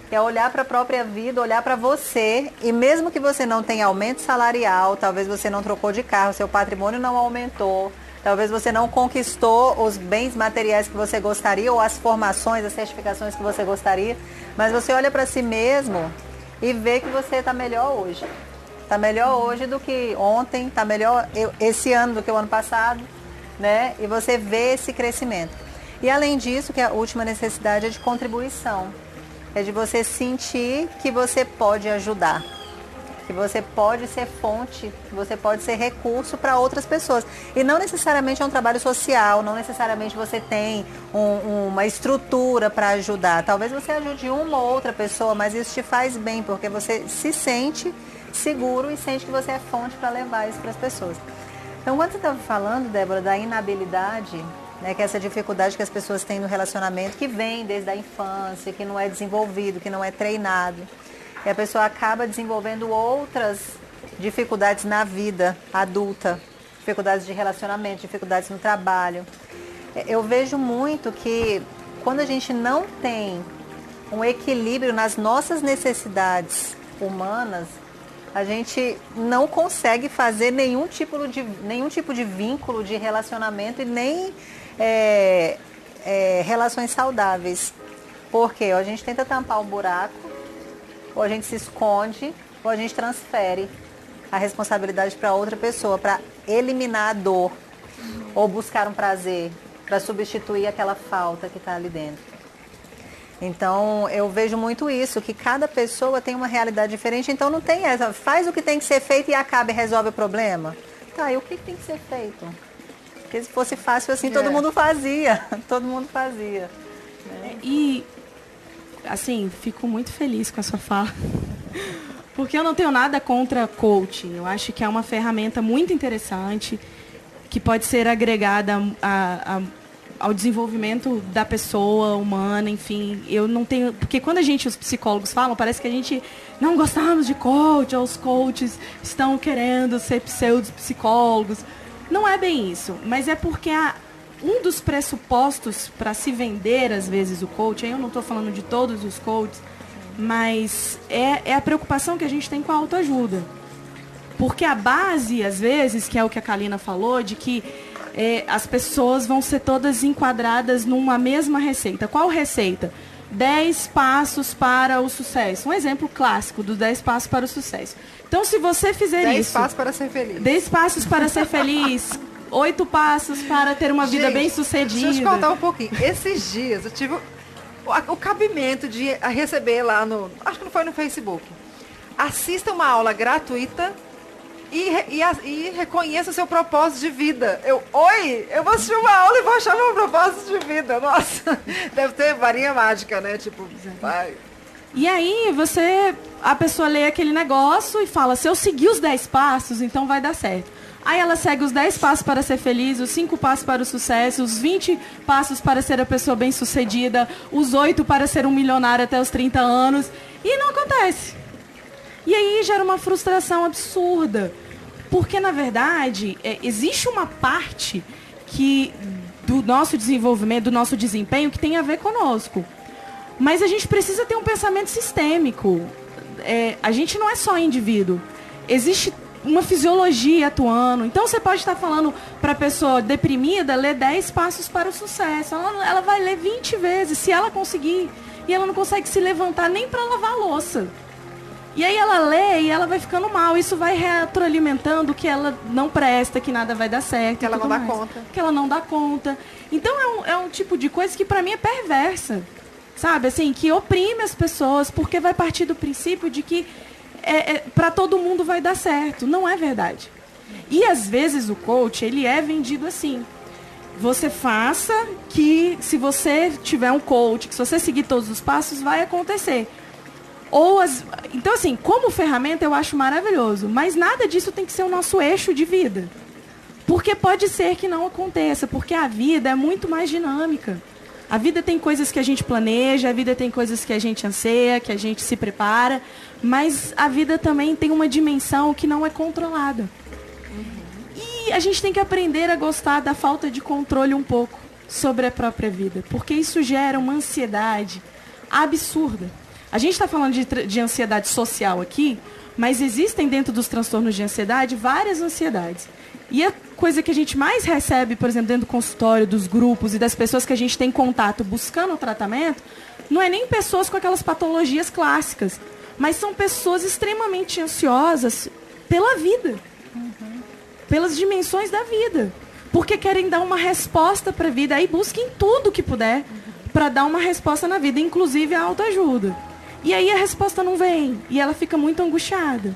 que é olhar para a própria vida, olhar para você. E mesmo que você não tenha aumento salarial, talvez você não trocou de carro, seu patrimônio não aumentou, talvez você não conquistou os bens materiais que você gostaria, ou as formações, as certificações que você gostaria, mas você olha para si mesmo e vê que você está melhor hoje. Está melhor hoje do que ontem, está melhor esse ano do que o ano passado, né? E você vê esse crescimento. E além disso, que a última necessidade é de contribuição. É de você sentir que você pode ajudar, que você pode ser fonte, que você pode ser recurso para outras pessoas. E não necessariamente é um trabalho social, não necessariamente você tem uma estrutura para ajudar. Talvez você ajude uma ou outra pessoa, mas isso te faz bem, porque você se sente seguro e sente que você é fonte para levar isso para as pessoas. Então, quando você estava falando, Débora, da inabilidade, né, que é essa dificuldade que as pessoas têm no relacionamento, que vem desde a infância, que não é desenvolvido, que não é treinado. E a pessoa acaba desenvolvendo outras dificuldades na vida adulta, dificuldades de relacionamento, dificuldades no trabalho. Eu vejo muito que quando a gente não tem um equilíbrio nas nossas necessidades humanas, a gente não consegue fazer nenhum tipo de vínculo, de relacionamento e nem relações saudáveis. Porque ou a gente tenta tampar um buraco, ou a gente se esconde, ou a gente transfere a responsabilidade para outra pessoa, para eliminar a dor, ou buscar um prazer, para substituir aquela falta que está ali dentro. Então, eu vejo muito isso, que cada pessoa tem uma realidade diferente, então não tem essa, faz o que tem que ser feito e acaba e resolve o problema. Tá, e o que tem que ser feito? Porque se fosse fácil assim, todo mundo fazia, Né? E, assim, fico muito feliz com a sua fala, porque eu não tenho nada contra coaching. Eu acho que é uma ferramenta muito interessante, que pode ser agregada ao desenvolvimento da pessoa humana, enfim. Eu não tenho... Porque quando os psicólogos falam, parece que a gente não gostamos de coach, ou os coaches estão querendo ser pseudo-psicólogos. Não é bem isso, mas é porque um dos pressupostos para se vender, às vezes, o coach, aí eu não estou falando de todos os coaches, mas é a preocupação que a gente tem com a autoajuda. Porque a base, às vezes, que é o que a Kalina falou, de que as pessoas vão ser todas enquadradas numa mesma receita. Qual receita? 10 passos para o sucesso. Um exemplo clássico dos 10 passos para o sucesso. Então, se você fizer 10 passos para ser feliz. 10 passos para ser feliz. 8 passos para ter uma vida bem sucedida. Deixa eu te contar um pouquinho. Esses dias eu tive o cabimento de receber lá acho que não foi no Facebook. Assista uma aula gratuita e reconheça o seu propósito de vida. Eu vou assistir uma aula e vou achar meu propósito de vida. Nossa, deve ter varinha mágica, né? Tipo, vai. E aí a pessoa lê aquele negócio e fala, se eu seguir os 10 passos, então vai dar certo. Aí ela segue os 10 passos para ser feliz, os 5 passos para o sucesso, os 20 passos para ser a pessoa bem-sucedida, os 8 para ser um milionário até os 30 anos. E não acontece. E aí gera uma frustração absurda. Porque, na verdade, existe uma parte do nosso desenvolvimento, do nosso desempenho, que tem a ver conosco. Mas a gente precisa ter um pensamento sistêmico. A gente não é só indivíduo. Existe uma fisiologia atuando. Então, você pode estar falando para a pessoa deprimida, ler 10 passos para o sucesso. Ela vai ler 20 vezes, se ela conseguir. E ela não consegue se levantar nem para lavar a louça. E aí ela lê e ela vai ficando mal. Isso vai retroalimentando que ela não presta, que nada vai dar certo. Que ela não dá conta. Que ela não dá conta. Então, é um tipo de coisa que, para mim, é perversa. Sabe, assim, que oprime as pessoas, porque vai partir do princípio de que para todo mundo vai dar certo. Não é verdade. E, às vezes, o coach, ele é vendido assim. Você faça que, se você tiver um coach, que se você seguir todos os passos, vai acontecer. Então, assim, como ferramenta, eu acho maravilhoso. Mas nada disso tem que ser o nosso eixo de vida. Porque pode ser que não aconteça. Porque a vida é muito mais dinâmica. A vida tem coisas que a gente planeja, a vida tem coisas que a gente anseia, que a gente se prepara, mas a vida também tem uma dimensão que não é controlada. E a gente tem que aprender a gostar da falta de controle um pouco sobre a própria vida, porque isso gera uma ansiedade absurda. A gente está falando de ansiedade social aqui, mas existem dentro dos transtornos de ansiedade várias ansiedades. E a coisa que a gente mais recebe, por exemplo, dentro do consultório, dos grupos e das pessoas que a gente tem contato buscando o tratamento, não é nem pessoas com aquelas patologias clássicas, mas são pessoas extremamente ansiosas pela vida, pelas dimensões da vida, porque querem dar uma resposta para a vida, aí busquem tudo que puder para dar uma resposta na vida, inclusive a autoajuda. E aí a resposta não vem, e ela fica muito angustiada.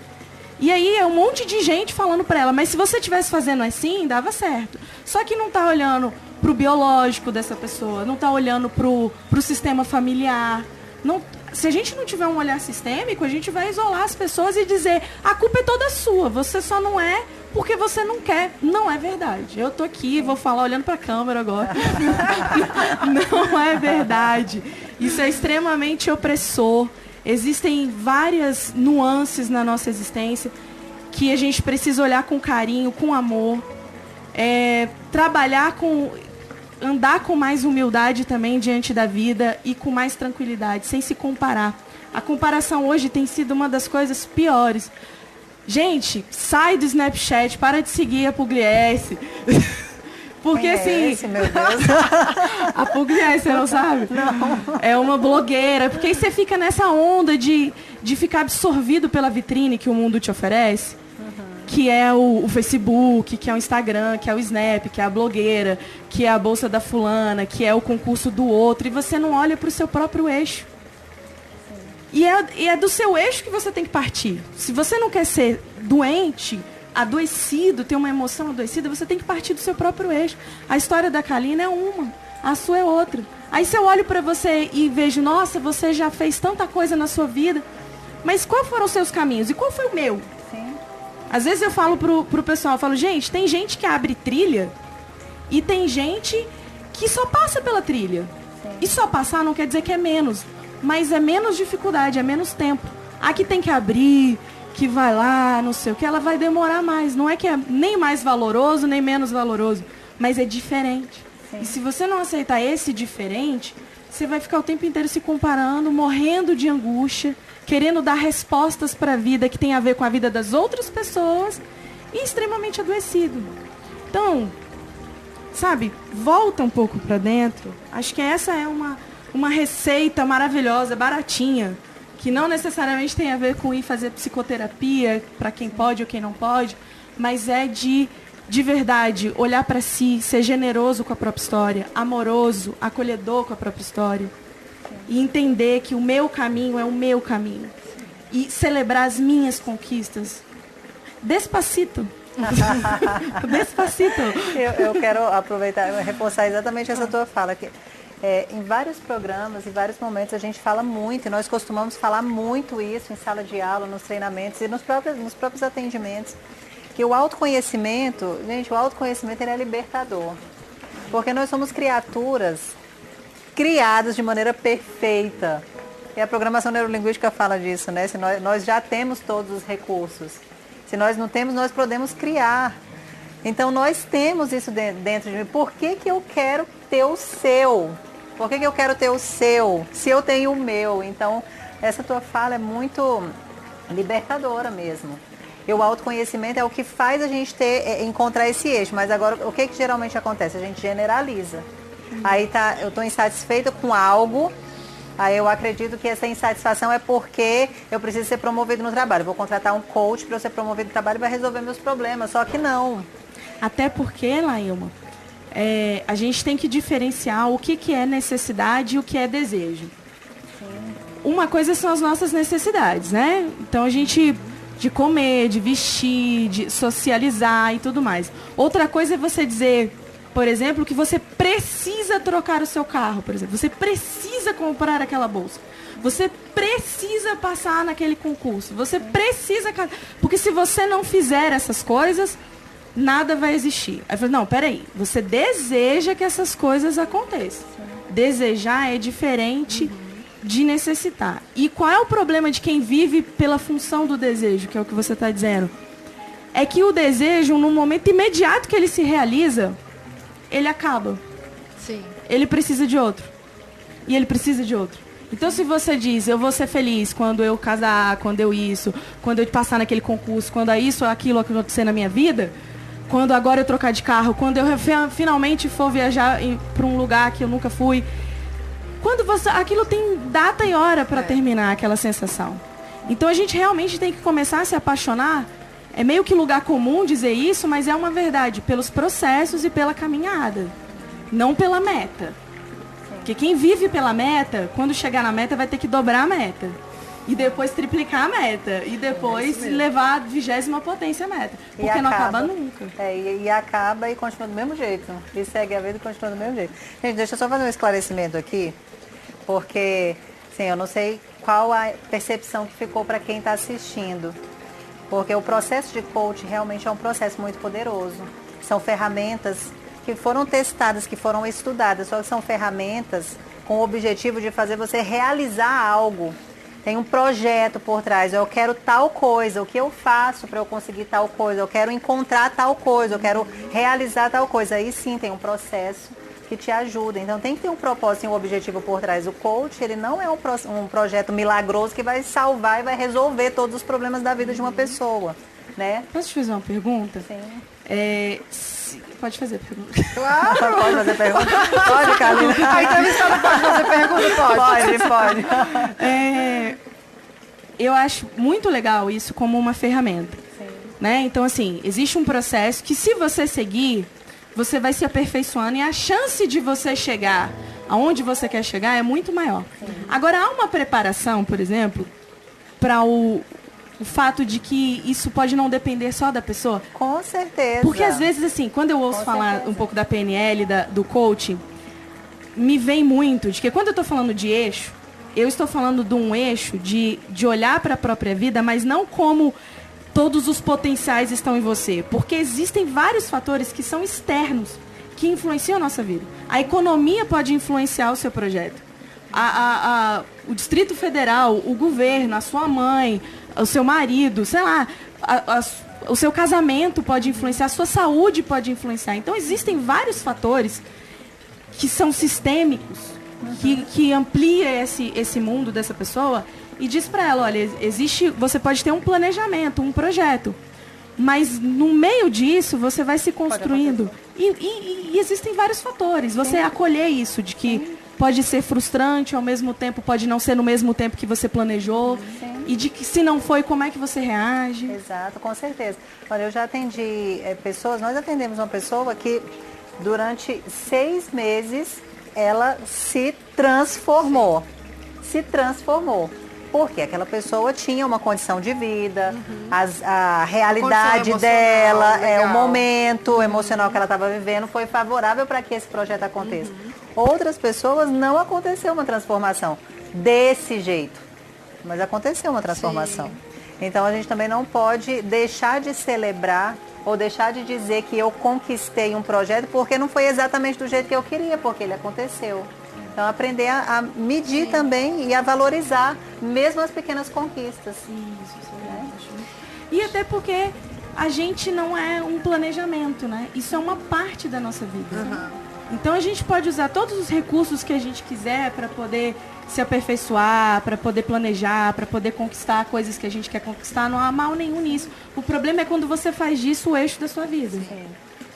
E aí é um monte de gente falando para ela, mas se você estivesse fazendo assim, dava certo. Só que não está olhando para o biológico dessa pessoa, não está olhando para o sistema familiar. Não, se a gente não tiver um olhar sistêmico, a gente vai isolar as pessoas e dizer, a culpa é toda sua, você só não é porque você não quer. Não é verdade. Eu tô aqui, vou falar olhando para a câmera agora. Não é verdade. Isso é extremamente opressor. Existem várias nuances na nossa existência que a gente precisa olhar com carinho, com amor, andar com mais humildade também diante da vida e com mais tranquilidade, sem se comparar. A comparação hoje tem sido uma das coisas piores. Gente, sai do Snapchat, para de seguir a Pugliese. Porque assim. Meu Deus. A Pugliese, você não sabe? Não. É uma blogueira. Porque aí você fica nessa onda de ficar absorvido pela vitrine que o mundo te oferece. Que é o Facebook, que é o Instagram, que é o Snap, que é a blogueira, que é a bolsa da fulana, que é o concurso do outro. E você não olha para o seu próprio eixo. E é do seu eixo que você tem que partir. Se você não quer ser doente, adoecido, ter uma emoção adoecida, você tem que partir do seu próprio eixo. A história da Kalina é uma, a sua é outra. Aí se eu olho para você e vejo, nossa, você já fez tanta coisa na sua vida, mas quais foram os seus caminhos? E qual foi o meu? Sim. Às vezes eu falo pro pessoal, eu falo, gente, tem gente que abre trilha e tem gente que só passa pela trilha. Sim. E só passar não quer dizer que é menos, mas é menos dificuldade, é menos tempo. Aqui tem que abrir, que vai lá, não sei o que, ela vai demorar mais. Não é que é nem mais valoroso, nem menos valoroso, mas é diferente. Sim. E se você não aceitar esse diferente, você vai ficar o tempo inteiro se comparando, morrendo de angústia, querendo dar respostas para a vida que tem a ver com a vida das outras pessoas e extremamente adoecido. Então, sabe, volta um pouco para dentro. Acho que essa é uma receita maravilhosa, baratinha, que não necessariamente tem a ver com ir fazer psicoterapia para quem pode ou quem não pode, mas é de verdade, olhar para si, ser generoso com a própria história, amoroso, acolhedor com a própria história, e entender que o meu caminho é o meu caminho, e celebrar as minhas conquistas. Despacito. Despacito. Eu quero aproveitar e reforçar exatamente essa tua fala. Que Em vários programas, em vários momentos, a gente fala muito, e nós costumamos falar muito isso em sala de aula, nos treinamentos e nos próprios atendimentos, que o autoconhecimento, gente, o autoconhecimento ele é libertador. Porque nós somos criaturas criadas de maneira perfeita. E a programação neurolinguística fala disso, né? Se nós já temos todos os recursos. Se nós não temos, nós podemos criar. Então, nós temos isso dentro de mim. Por que eu quero ter o seu? Por que eu quero ter o seu, se eu tenho o meu? Então, essa tua fala é muito libertadora mesmo. E o autoconhecimento é o que faz a gente encontrar esse eixo. Mas agora, o que geralmente acontece? A gente generaliza. Aí eu estou insatisfeita com algo, aí eu acredito que essa insatisfação é porque eu preciso ser promovido no trabalho. Vou contratar um coach para eu ser promovido no trabalho e vai resolver meus problemas. Só que não. Até porque, Laílma, a gente tem que diferenciar o que é necessidade e o que é desejo. Sim. Uma coisa são as nossas necessidades, né? Então a gente... de comer, de vestir, de socializar e tudo mais. Outra coisa é você dizer, por exemplo, que você precisa trocar o seu carro, por exemplo. Você precisa comprar aquela bolsa. Você precisa passar naquele concurso. Você precisa... Porque se você não fizer essas coisas, nada vai existir. Aí eu falei, não, peraí. Você deseja que essas coisas aconteçam. Desejar é diferente... de necessitar. E qual é o problema de quem vive pela função do desejo, que é o que você está dizendo? É que o desejo, no momento imediato que ele se realiza, ele acaba. Sim. Ele precisa de outro. E ele precisa de outro. Então, se você diz, eu vou ser feliz quando eu casar, quando eu quando eu passar naquele concurso, quando isso ou aquilo acontecer na minha vida, quando agora eu trocar de carro, quando eu finalmente for viajar para um lugar que eu nunca fui... Quando aquilo tem data e hora para terminar aquela sensação. Então a gente realmente tem que começar a se apaixonar. É meio que lugar comum dizer isso, mas é uma verdade. Pelos processos e pela caminhada. Não pela meta. Porque quem vive pela meta, quando chegar na meta, vai ter que dobrar a meta. E depois triplicar a meta. E depois levar a 20ª potência a meta. Porque não acaba nunca. E acaba e continua do mesmo jeito. E segue a vida e continua do mesmo jeito. Gente, deixa eu só fazer um esclarecimento aqui. Porque, sim, eu não sei qual a percepção que ficou para quem está assistindo. Porque o processo de coaching realmente é um processo muito poderoso. São ferramentas que foram testadas, que foram estudadas, só que são ferramentas com o objetivo de fazer você realizar algo. Tem um projeto por trás, eu quero tal coisa, o que eu faço para eu conseguir tal coisa, eu quero encontrar tal coisa, eu quero realizar tal coisa. Aí sim tem um processo que te ajuda. Então tem que ter um propósito e um objetivo por trás. O coach, ele não é um projeto milagroso que vai salvar e vai resolver todos os problemas da vida de uma pessoa, né? Posso te fazer uma pergunta? Sim. Pode fazer pergunta. Claro! Pode fazer pergunta? Pode, Carolina. A entrevistada pode fazer pergunta? Pode. Eu acho muito legal isso como uma ferramenta. Sim. Né? Então, assim, existe um processo que se você seguir, você vai se aperfeiçoando e a chance de você chegar aonde você quer chegar é muito maior. Sim. Agora, há uma preparação, por exemplo, para o fato de que isso pode não depender só da pessoa? Com certeza. Porque às vezes, assim, quando eu ouço falar um pouco da PNL, do coaching, me vem muito de que quando eu estou falando de eixo, eu estou falando de um eixo de olhar para a própria vida, mas não como todos os potenciais estão em você. Porque existem vários fatores que são externos, que influenciam a nossa vida. A economia pode influenciar o seu projeto. O Distrito Federal, o governo, a sua mãe, o seu marido, sei lá, o seu casamento pode influenciar, a sua saúde pode influenciar. Então, existem vários fatores que são sistêmicos, que amplia esse mundo dessa pessoa e diz para ela, olha, você pode ter um planejamento, um projeto, mas no meio disso você vai se construindo. E existem vários fatores. Você acolher isso, de que pode ser frustrante, ao mesmo tempo pode não ser no mesmo tempo que você planejou. Sim. E de que se não foi, como é que você reage? Exato, com certeza. Olha, eu já atendi pessoas, nós atendemos uma pessoa que durante 6 meses ela se transformou. Porque aquela pessoa tinha uma condição de vida, a realidade dela, o momento emocional que ela estava vivendo foi favorável para que esse projeto aconteça. Outras pessoas não aconteceu uma transformação desse jeito, mas aconteceu uma transformação. Sim. Então a gente também não pode deixar de celebrar ou deixar de dizer que eu conquistei um projeto porque não foi exatamente do jeito que eu queria, porque ele aconteceu. Então, aprender a medir também e a valorizar mesmo as pequenas conquistas. Isso né? E até porque a gente não é um planejamento, né? Isso é uma parte da nossa vida. Então, a gente pode usar todos os recursos que a gente quiser para poder se aperfeiçoar, para poder planejar, para poder conquistar coisas que a gente quer conquistar. Não há mal nenhum nisso. O problema é quando você faz disso o eixo da sua vida. Sim.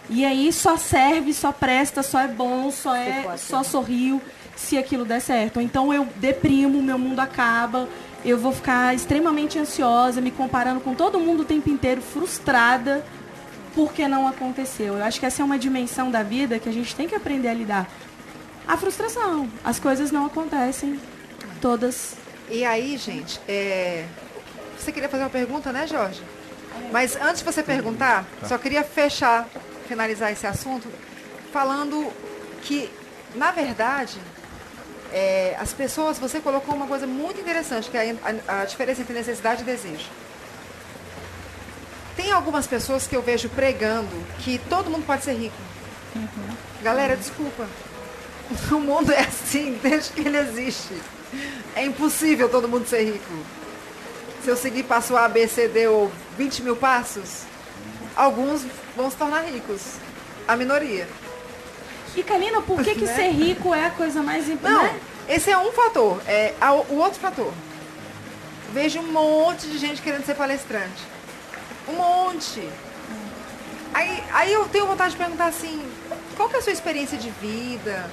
E aí só serve, só presta, só é bom, só sorriu se aquilo der certo. Então eu deprimo, meu mundo acaba, eu vou ficar extremamente ansiosa, me comparando com todo mundo o tempo inteiro, frustrada porque não aconteceu. Eu acho que essa é uma dimensão da vida que a gente tem que aprender a lidar. A frustração, as coisas não acontecem todas. E aí, gente, você queria fazer uma pergunta, né, Jorge? Mas antes de você perguntar, só queria finalizar esse assunto falando que, na verdade, as pessoas, você colocou uma coisa muito interessante, que é a diferença entre necessidade e desejo. Tem algumas pessoas que eu vejo pregando que todo mundo pode ser rico. Galera, desculpa. O mundo é assim desde que ele existe. É impossível todo mundo ser rico. Se eu seguir passo A, B, C, D ou 20 mil passos, alguns vão se tornar ricos. A minoria. E, Kalina, por que ser rico é a coisa mais importante? Não, esse é um fator. O outro fator. Vejo um monte de gente querendo ser palestrante. Um monte. Aí eu tenho vontade de perguntar assim, qual que é a sua experiência de vida?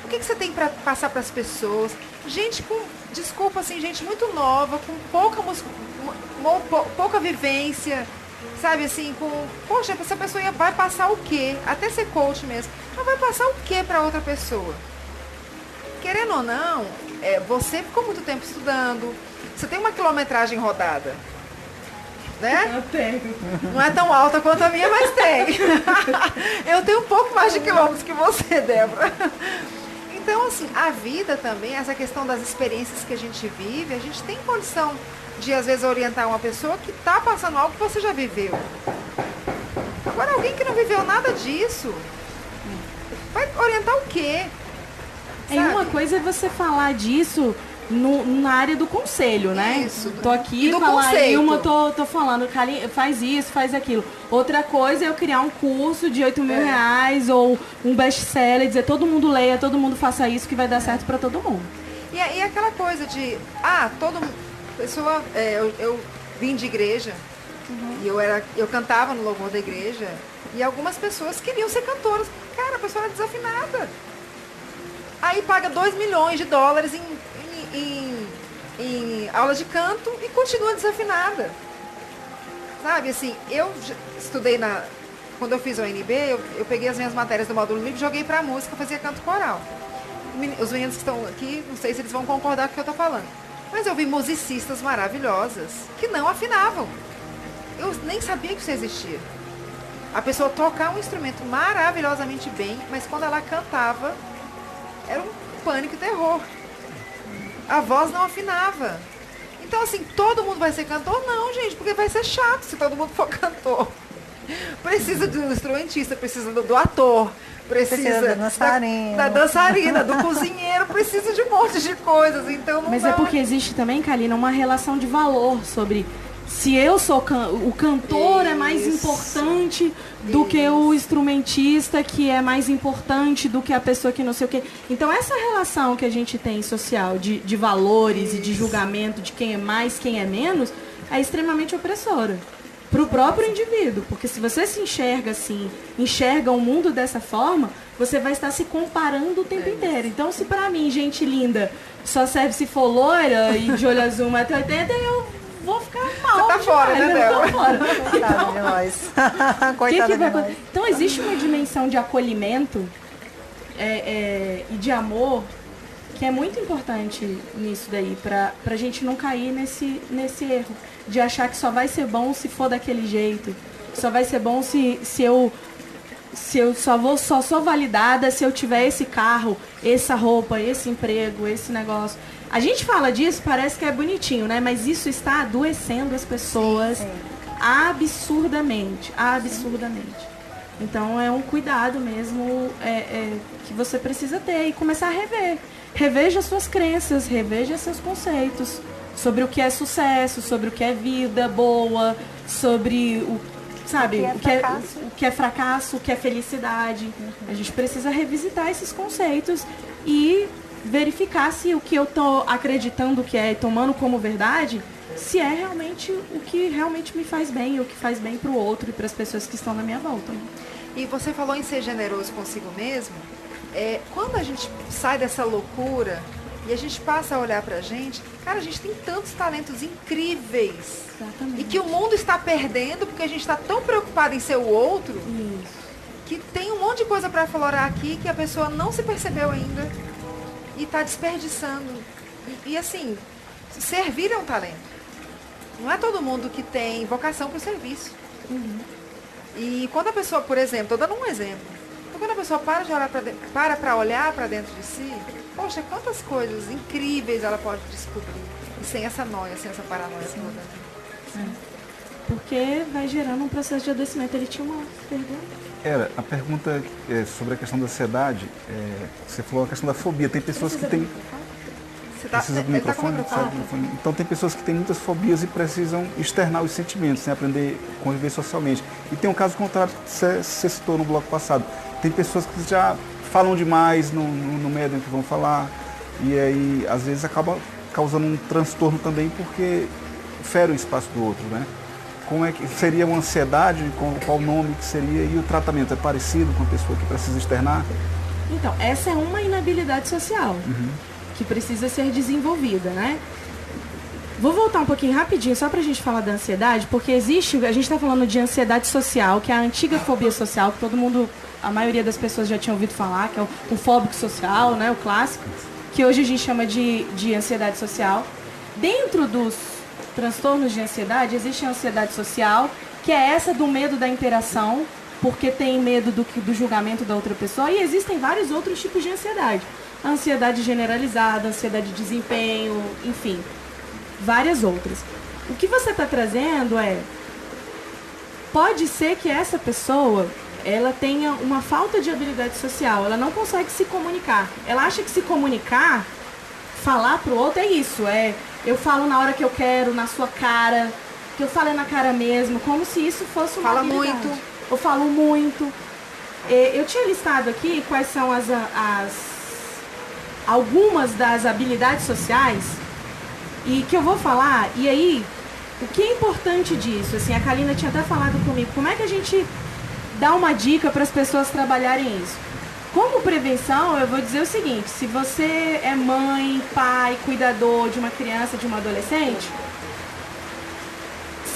O que você tem para passar para as pessoas? Gente desculpa, assim, gente muito nova, com pouca vivência, sabe, assim, poxa, essa pessoa vai passar o quê? Até ser coach mesmo. Ela vai passar o quê para outra pessoa? Querendo ou não, você ficou muito tempo estudando, você tem uma quilometragem rodada, né? Eu tenho. Não é tão alta quanto a minha, mas tem. Eu tenho um pouco mais de quilômetros que você, Débora. Então, assim, a vida também, essa questão das experiências que a gente vive, a gente tem condição de, às vezes, orientar uma pessoa que está passando algo que você já viveu. Agora, alguém que não viveu nada disso, vai orientar o quê? E uma coisa é você falar disso na área do conselho, né? Isso. Tô aqui, falar Ilma, tô falando, faz isso, faz aquilo. Outra coisa é eu criar um curso de 8 mil reais ou um best-seller, dizer todo mundo leia, todo mundo faça isso que vai dar certo para todo mundo. E aquela coisa de, pessoa, eu vim de igreja, e eu cantava no louvor da igreja, e algumas pessoas queriam ser cantoras. Cara, a pessoa era desafinada. Aí paga $2 milhões em aula de canto e continua desafinada. Sabe, assim, eu estudei quando eu fiz o UNB, eu peguei as minhas matérias do módulo livre, joguei pra música, fazia canto coral. Os meninos que estão aqui, não sei se eles vão concordar com o que eu tô falando. Mas eu vi musicistas maravilhosas que não afinavam. Eu nem sabia que isso existia. A pessoa tocar um instrumento maravilhosamente bem, mas quando ela cantava, era um pânico e terror. A voz não afinava. Então, assim, todo mundo vai ser cantor? Não, gente, porque vai ser chato se todo mundo for cantor. Precisa do instrumentista, precisa do ator, precisa da dançarina. Da dançarina, do cozinheiro, precisa de um monte de coisas. Então, Mas é porque existe também, Kalina, uma relação de valor sobre se eu sou o cantor é mais importante do que o instrumentista, que é mais importante do que a pessoa que não sei o quê. Então essa relação que a gente tem social de valores e de julgamento de quem é mais, quem é menos, é extremamente opressora para o próprio indivíduo. Porque se você se enxerga assim, enxerga o mundo dessa forma, você vai estar se comparando o tempo inteiro. Então se para mim, gente linda, só serve se for loira e de olho azul 1,80 m, eu vou ficar mal. Você tá fora, né, Débora? Coitada de nós. Coitada de nós. Então, existe uma dimensão de acolhimento e de amor que é muito importante nisso daí, pra gente não cair nesse erro de achar que só vai ser bom se for daquele jeito, só vai ser bom se eu só sou validada se eu tiver esse carro, essa roupa, esse emprego, esse negócio. A gente fala disso, parece que é bonitinho, né? Mas isso está adoecendo as pessoas absurdamente. Então é um cuidado mesmo que você precisa ter e começar a rever. Reveja suas crenças, reveja seus conceitos sobre o que é sucesso, sobre o que é vida boa, sobre o que é fracasso, o que é felicidade. A gente precisa revisitar esses conceitos e verificar se o que eu estou acreditando que é, tomando como verdade, se é realmente o que realmente me faz bem, o que faz bem para o outro e para as pessoas que estão na minha volta. E você falou em ser generoso consigo mesmo. Quando a gente sai dessa loucura e a gente passa a olhar pra gente, cara, a gente tem tantos talentos incríveis. Exatamente. E que o mundo está perdendo porque a gente está tão preocupado em ser o outro. Isso. Que tem um monte de coisa para aflorar aqui que a pessoa não se percebeu ainda e está desperdiçando. E assim, servir é um talento. Não é todo mundo que tem vocação para o serviço. Uhum. E quando a pessoa, por exemplo, estou dando um exemplo, então, quando a pessoa para olhar para dentro de si, poxa, quantas coisas incríveis ela pode descobrir. E sem essa noia, sem essa paranoia toda. Porque vai gerando um processo de adoecimento. Ele tinha uma pergunta? A pergunta sobre a questão da ansiedade, você falou a questão da fobia. Tem pessoas que têm... Precisa do microfone? Então tem pessoas que têm muitas fobias e precisam externar os sentimentos, né? Aprender a conviver socialmente. E tem um caso contrário que você citou no bloco passado. Tem pessoas que já falam demais no meio do que vão falar e aí às vezes acaba causando um transtorno também porque fere o espaço do outro, né? Como é que seria uma ansiedade, qual o nome que seria e o tratamento é parecido com a pessoa que precisa externar? Então, essa é uma inabilidade social. Que precisa ser desenvolvida, né? Vou voltar um pouquinho rapidinho só pra gente falar da ansiedade, porque a gente tá falando de ansiedade social, que é a antiga fobia social, que todo mundo, a maioria das pessoas já tinha ouvido falar, que é o fóbico social, né? O clássico, que hoje a gente chama de ansiedade social. Dentro dos transtornos de ansiedade, existe a ansiedade social, que é essa do medo da interação, porque tem medo do julgamento da outra pessoa, e existem vários outros tipos de ansiedade. A ansiedade generalizada, a ansiedade de desempenho, enfim, várias outras. O que você está trazendo pode ser que essa pessoa, ela tenha uma falta de habilidade social, ela não consegue se comunicar. Ela acha que se comunicar, falar pro outro é isso, eu falo na hora que eu quero, na sua cara, que eu falo na cara mesmo, como se isso fosse uma habilidade. Muito. Eu falo muito. Eu tinha listado aqui quais são algumas das habilidades sociais e que eu vou falar, e aí o que é importante disso, assim, a Kalina tinha até falado comigo, como é que a gente dá uma dica para as pessoas trabalharem isso? Como prevenção, eu vou dizer o seguinte: se você é mãe, pai, cuidador de uma criança, de uma adolescente,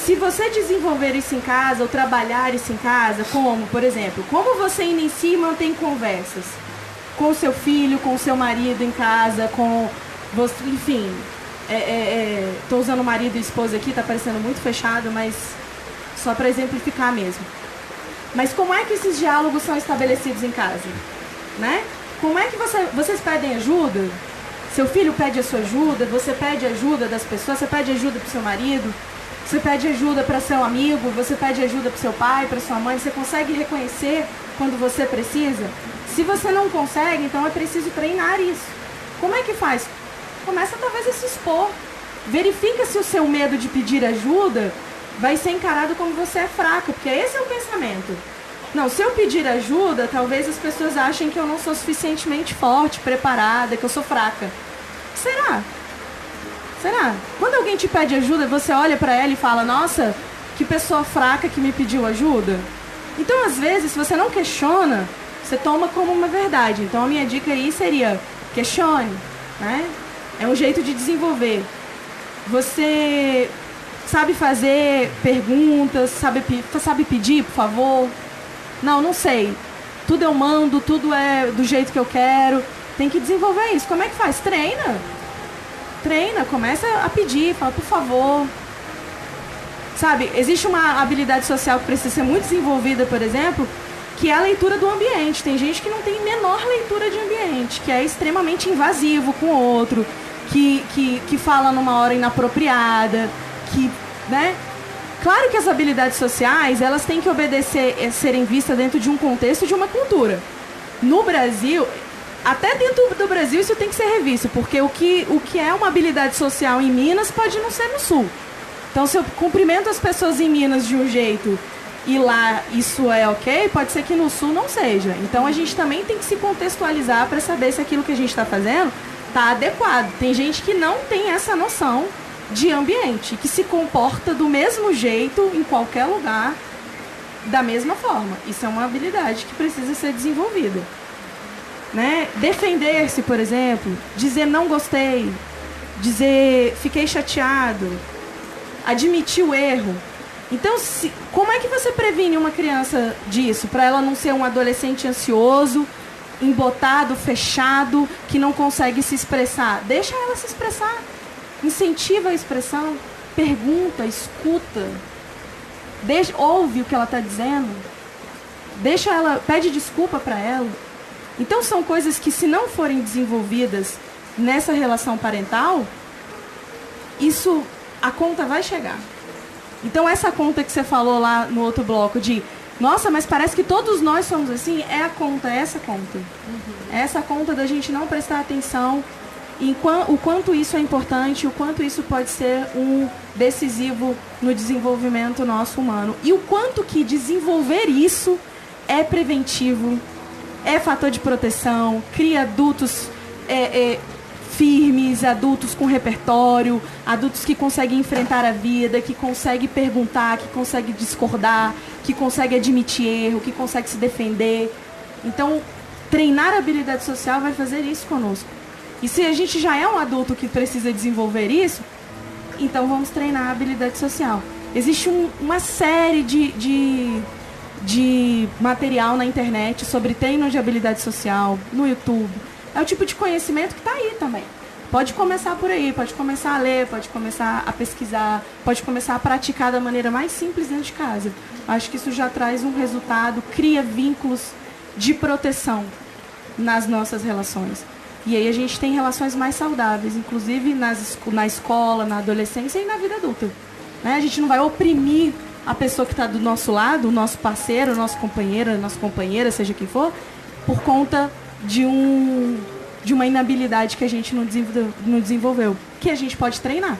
se você desenvolver isso em casa ou trabalhar isso em casa, como, por exemplo, como você inicia e mantém conversas com o seu filho, com o seu marido em casa, com você, enfim, tô usando marido e esposa aqui, tá parecendo muito fechado, mas só para exemplificar mesmo. Mas como é que esses diálogos são estabelecidos em casa, né? Como é que vocês pedem ajuda? Seu filho pede a sua ajuda, você pede ajuda das pessoas, você pede ajuda pro seu marido, você pede ajuda para seu amigo, você pede ajuda pro seu pai, para sua mãe, você consegue reconhecer quando você precisa? Se você não consegue, então é preciso treinar isso. Como é que faz? Começa talvez a se expor. Verifica se o seu medo de pedir ajuda vai ser encarado como você é fraco, porque esse é o pensamento. Não, se eu pedir ajuda, talvez as pessoas achem que eu não sou suficientemente forte, preparada, que eu sou fraca. Será? Quando alguém te pede ajuda, você olha pra ela e fala, nossa, que pessoa fraca que me pediu ajuda? Então, às vezes, se você não questiona, você toma como uma verdade. Então, a minha dica aí seria, questione, né? É um jeito de desenvolver. Você sabe fazer perguntas, sabe pedir, por favor? Não sei. Tudo eu mando, tudo é do jeito que eu quero. Tem que desenvolver isso. Como é que faz? Treina, começa a pedir, fala, por favor. Sabe, existe uma habilidade social que precisa ser muito desenvolvida, por exemplo, que é a leitura do ambiente. Tem gente que não tem menor leitura de ambiente, que é extremamente invasivo com o outro, que fala numa hora inapropriada, que, né? Claro que as habilidades sociais, elas têm que obedecer, serem vistas dentro de um contexto, de uma cultura. No Brasil, até dentro do Brasil isso tem que ser revisto, porque o que é uma habilidade social em Minas pode não ser no Sul. Então, se eu cumprimento as pessoas em Minas de um jeito e lá isso é ok, pode ser que no Sul não seja. Então, a gente também tem que se contextualizar para saber se aquilo que a gente está fazendo está adequado. Tem gente que não tem essa noção de ambiente, que se comporta do mesmo jeito em qualquer lugar, da mesma forma. Isso é uma habilidade que precisa ser desenvolvida. Né? Defender-se, por exemplo, dizer não gostei, dizer fiquei chateado, admitir o erro. Então, como é que você previne uma criança disso? Para ela não ser um adolescente ansioso, embotado, fechado, que não consegue se expressar. Deixa ela se expressar. Incentiva a expressão. Pergunta, escuta. Ouve o que ela está dizendo. Deixa ela, pede desculpa para ela. Então, são coisas que, se não forem desenvolvidas nessa relação parental, a conta vai chegar. Então, essa conta que você falou lá no outro bloco de, nossa, mas parece que todos nós somos assim, é essa conta. É essa conta da gente não prestar atenção em o quanto isso é importante, o quanto isso pode ser um decisivo no desenvolvimento nosso humano. E o quanto que desenvolver isso é preventivo, é fator de proteção, cria adultos firmes, adultos com repertório, adultos que conseguem enfrentar a vida, que conseguem perguntar, que conseguem discordar, que conseguem admitir erro, que conseguem se defender. Então, treinar a habilidade social vai fazer isso conosco. E se a gente já é um adulto que precisa desenvolver isso, então vamos treinar a habilidade social. Existe uma série de material na internet sobre treino de habilidade social, no YouTube. É o tipo de conhecimento que está aí também. Pode começar por aí, pode começar a ler, pode começar a pesquisar, pode começar a praticar da maneira mais simples dentro de casa. Acho que isso já traz um resultado, cria vínculos de proteção nas nossas relações. E aí a gente tem relações mais saudáveis, inclusive na escola, na adolescência e na vida adulta. Né? A gente não vai oprimir a pessoa que está do nosso lado, o nosso parceiro, o nosso companheiro, a nossa companheira, seja quem for, por conta de uma inabilidade que a gente não desenvolveu, que a gente pode treinar.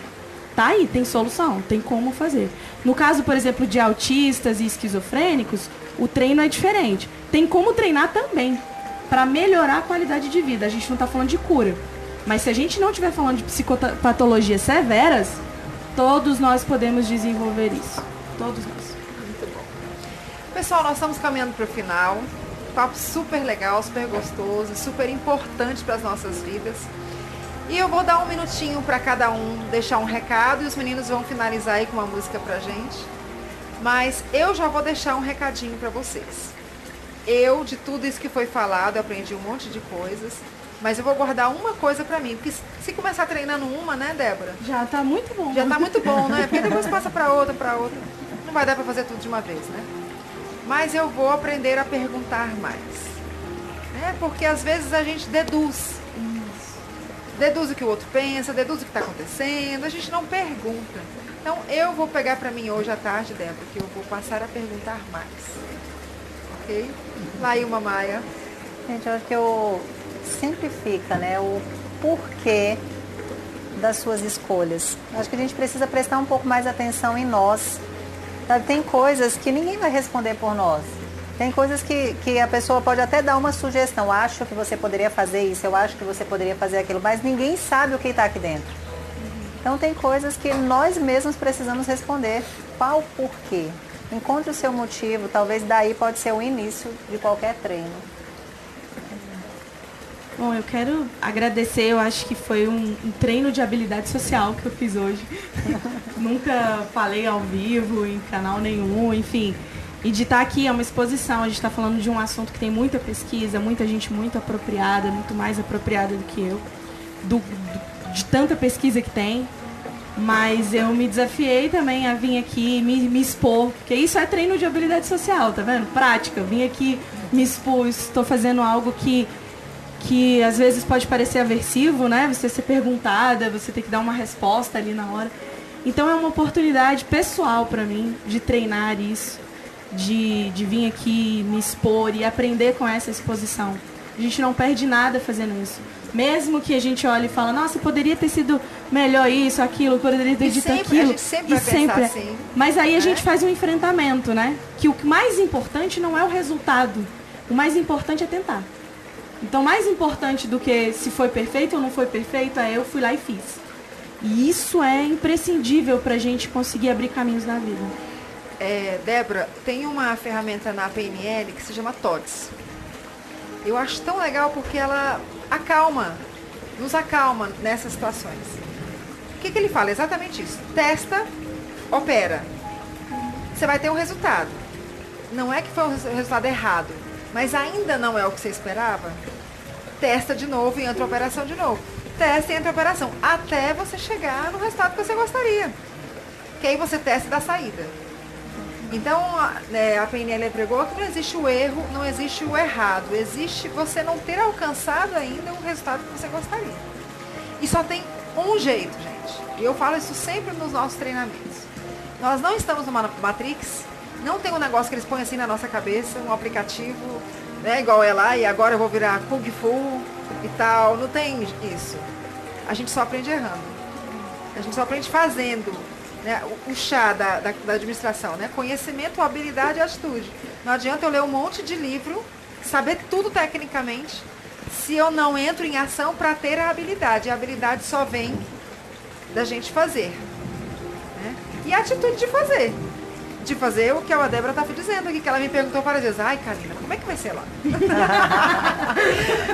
Tá aí, tem solução, tem como fazer. No caso, por exemplo, de autistas e esquizofrênicos, o treino é diferente. Tem como treinar também, para melhorar a qualidade de vida. A gente não está falando de cura. Mas se a gente não estiver falando de psicopatologias severas, todos nós podemos desenvolver isso. Todos nós. Muito bom. Pessoal, nós estamos caminhando para o final. Papo super legal, super gostoso, super importante para as nossas vidas. E eu vou dar um minutinho para cada um deixar um recado e os meninos vão finalizar aí com uma música pra gente. Mas eu já vou deixar um recadinho para vocês. De tudo isso que foi falado, eu aprendi um monte de coisas. Mas eu vou guardar uma coisa pra mim. Porque se começar treinando uma, né, Débora? Já tá muito bom. Já tá muito bom, né? Porque depois passa pra outra. Não vai dar pra fazer tudo de uma vez, né? Mas eu vou aprender a perguntar mais. Né? Porque às vezes a gente deduz. Deduz o que o outro pensa, deduz o que tá acontecendo. A gente não pergunta. Então eu vou pegar pra mim hoje à tarde, Débora, que eu vou passar a perguntar mais. Ok? Laílma Maia. Gente, eu acho que sempre fica, né, o porquê das suas escolhas. Acho que a gente precisa prestar um pouco mais atenção em nós. Sabe? Tem coisas que ninguém vai responder por nós. Tem coisas que a pessoa pode até dar uma sugestão. Acho que você poderia fazer isso, eu acho que você poderia fazer aquilo, mas ninguém sabe o que está aqui dentro. Então tem coisas que nós mesmos precisamos responder. Qual o porquê? Encontre o seu motivo, talvez daí pode ser o início de qualquer treino. Bom, eu quero agradecer, eu acho que foi um treino de habilidade social que eu fiz hoje. Nunca falei ao vivo, em canal nenhum, enfim. E de estar aqui é uma exposição, a gente está falando de um assunto que tem muita pesquisa, muita gente muito apropriada, muito mais apropriada do que eu, de tanta pesquisa que tem. Mas eu me desafiei também a vir aqui me expor, porque isso é treino de habilidade social, tá vendo? Prática. Eu vim aqui, me expor, estou fazendo algo que às vezes pode parecer aversivo, né? Você ser perguntada, você ter que dar uma resposta ali na hora. Então é uma oportunidade pessoal para mim de treinar isso, de vir aqui me expor e aprender com essa exposição. A gente não perde nada fazendo isso. Mesmo que a gente olhe e fale, nossa, poderia ter sido melhor isso, aquilo, poderia ter dito aquilo. A gente sempre vai pensar assim. Mas aí a gente faz um enfrentamento, né? Que o mais importante não é o resultado. O mais importante é tentar. Então, mais importante do que se foi perfeito ou não foi perfeito, é eu fui lá e fiz. E isso é imprescindível para a gente conseguir abrir caminhos na vida. Débora, tem uma ferramenta na PNL que se chama TODS. Eu acho tão legal porque ela nos acalma nessas situações. O que ele fala? Exatamente isso. Testa, opera. Você vai ter um resultado. Não é que foi um resultado errado, mas ainda não é o que você esperava. Testa de novo e entra a operação de novo. Testa e entra a operação. Até você chegar no resultado que você gostaria. Que aí você testa e dá saída. Então, a PNL pregou que não existe o erro, não existe o errado. Existe você não ter alcançado ainda o resultado que você gostaria. E só tem um jeito, gente. E eu falo isso sempre nos nossos treinamentos. Nós não estamos numa Matrix, não tem um negócio que eles põem assim na nossa cabeça, um aplicativo, né, igual é lá, e agora eu vou virar Kung Fu e tal. Não tem isso. A gente só aprende errando. A gente só aprende fazendo. Né, o chá da administração, né? Conhecimento, habilidade e atitude. Não adianta eu ler um monte de livro, saber tudo tecnicamente, se eu não entro em ação para ter a habilidade. A habilidade só vem da gente fazer. Né? E a atitude de fazer. De fazer o que a Débora estava dizendo aqui, que ela me perguntou várias vezes, ai, Karina, como é que vai ser lá?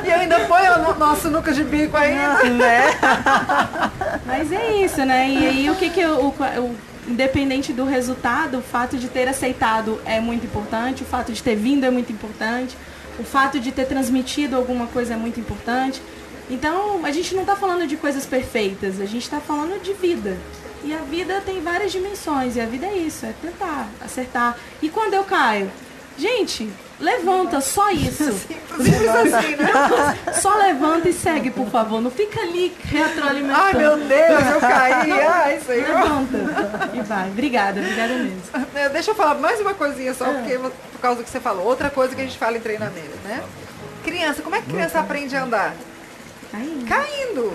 E eu ainda ponho o nosso nuca de bico ainda. Né? Mas é isso, né? E aí independente do resultado, o fato de ter aceitado é muito importante, o fato de ter vindo é muito importante, o fato de ter transmitido alguma coisa é muito importante. Então, a gente não está falando de coisas perfeitas, a gente está falando de vida. E a vida tem várias dimensões, e a vida é isso, é tentar, acertar. E quando eu caio? Gente, levanta, só isso. Simples assim, né? Só levanta e segue, por favor. Não fica ali retroalimentando. Ai, meu Deus, eu caí. Ai, isso aí. Levanta e vai. Obrigada mesmo. Deixa eu falar mais uma coisinha só, porque por causa do que você falou. Outra coisa que a gente fala em treinamento, né? Criança, como é que criança aprende a andar? Caindo.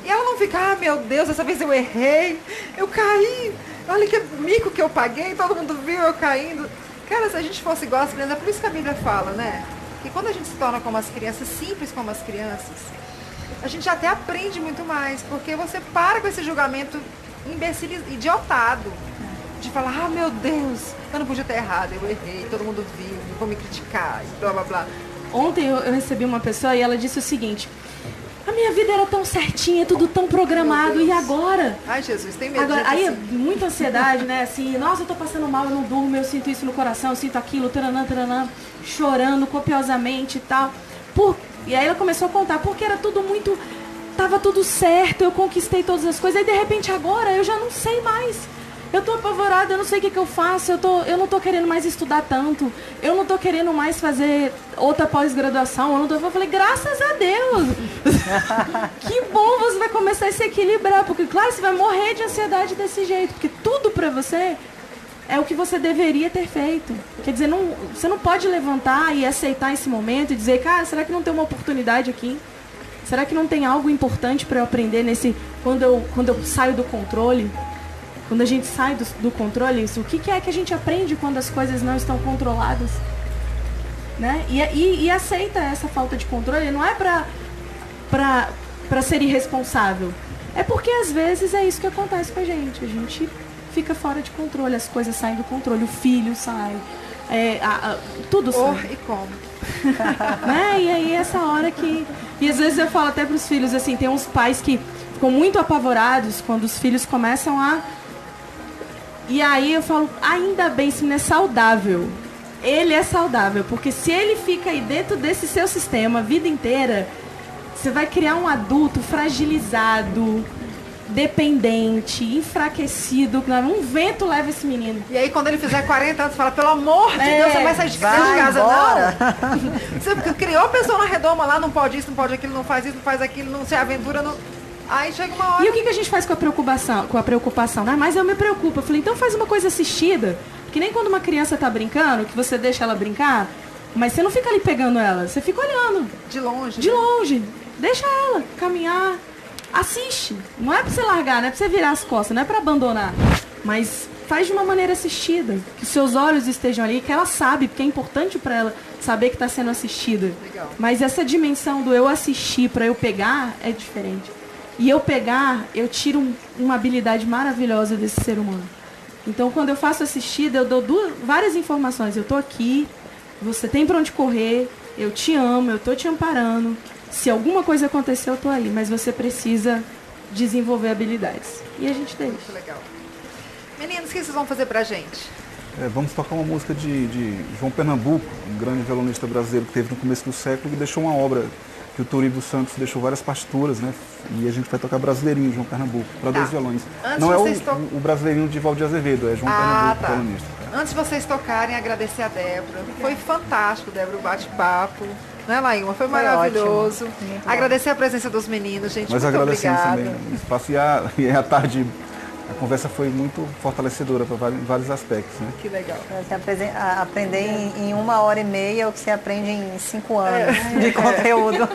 E ela não fica, meu Deus, dessa vez eu errei, eu caí, olha que mico que eu paguei, todo mundo viu eu caindo. Cara, se a gente fosse igual às crianças, é por isso que a Bíblia fala, né? Que quando a gente se torna como as crianças, simples como as crianças, a gente até aprende muito mais, porque você para com esse julgamento idiotado, de falar, meu Deus, eu não podia ter errado, eu errei, todo mundo viu, vou me criticar, e blá blá blá. Ontem eu recebi uma pessoa e ela disse o seguinte: a minha vida era tão certinha, tudo tão programado, e agora? Ai, Jesus, tem medo agora, de aí assim. Muita ansiedade, né? Assim, nossa, eu tô passando mal, eu não durmo, eu sinto isso no coração, eu sinto aquilo, taranã, chorando copiosamente e tal. E aí ela começou a contar, porque era tudo muito... Tava tudo certo, eu conquistei todas as coisas, aí de repente agora eu já não sei mais. Eu tô apavorada, eu não sei o que eu faço, eu não tô querendo mais estudar tanto, eu não tô querendo mais fazer outra pós-graduação, eu falei, graças a Deus! Que bom, você vai começar a se equilibrar, porque claro, você vai morrer de ansiedade desse jeito, porque tudo pra você é o que você deveria ter feito. Quer dizer, você não pode levantar e aceitar esse momento e dizer, cara, será que não tem uma oportunidade aqui? Será que não tem algo importante pra eu aprender quando eu saio do controle? Quando a gente sai do controle, o que é que a gente aprende quando as coisas não estão controladas? Né? E aceita essa falta de controle, não é pra ser irresponsável. É porque às vezes é isso que acontece com a gente fica fora de controle, as coisas saem do controle, o filho sai, tudo sai. E como? Né? E aí essa hora que... E às vezes eu falo até pros filhos, assim, tem uns pais que ficam muito apavorados quando os filhos começam a... E aí eu falo, ainda bem, se não é saudável. ele é saudável, porque se ele fica aí dentro desse seu sistema a vida inteira, você vai criar um adulto fragilizado, dependente, enfraquecido. Um vento leva esse menino. E aí quando ele fizer 40 anos, você fala, pelo amor de Deus, você vai sair de casa, embora. Não. Você criou a pessoa na redoma lá, não pode isso, não pode aquilo, não faz isso, não faz aquilo, não se aventura, não... Aí chega uma hora... E o que a gente faz com a preocupação? Ah, mas eu me preocupo. Eu falei, então faz uma coisa assistida. Que nem quando uma criança tá brincando, que você deixa ela brincar, mas você não fica ali pegando ela, você fica olhando. De longe. De longe. Deixa ela caminhar. Assiste. Não é pra você largar, não é pra você virar as costas, não é pra abandonar. Mas faz de uma maneira assistida. Que seus olhos estejam ali, que ela sabe, porque é importante pra ela saber que tá sendo assistida. Legal. Mas essa dimensão do eu assistir pra eu pegar é diferente. E eu pegar, eu tiro uma habilidade maravilhosa desse ser humano. Então, quando eu faço assistida, eu dou várias informações. Eu tô aqui, você tem pra onde correr, eu te amo, eu tô te amparando. Se alguma coisa acontecer, eu tô aí. Mas você precisa desenvolver habilidades. E a gente deixa. Muito legal. Meninos, o que vocês vão fazer pra gente? Vamos tocar uma música de João Pernambuco, um grande violonista brasileiro que teve no começo do século, que deixou uma obra que o Turibio Santos deixou várias partituras, né? E a gente vai tocar Brasileirinho, João Pernambuco, para 2 violões. Não é o Brasileirinho de Valdir Azevedo, é João Pernambuco, violonista. Antes de vocês tocarem, agradecer a Débora. Foi fantástico, Débora, o bate-papo. Não é, Laíma? Foi maravilhoso. Agradecer a presença dos meninos, gente. Nós muito agradecemos obrigada. também o espaço e a tarde. A conversa foi muito fortalecedora para vários aspectos, né? Que legal. Aprender em 1h30 o que você aprende em 5 anos de conteúdo.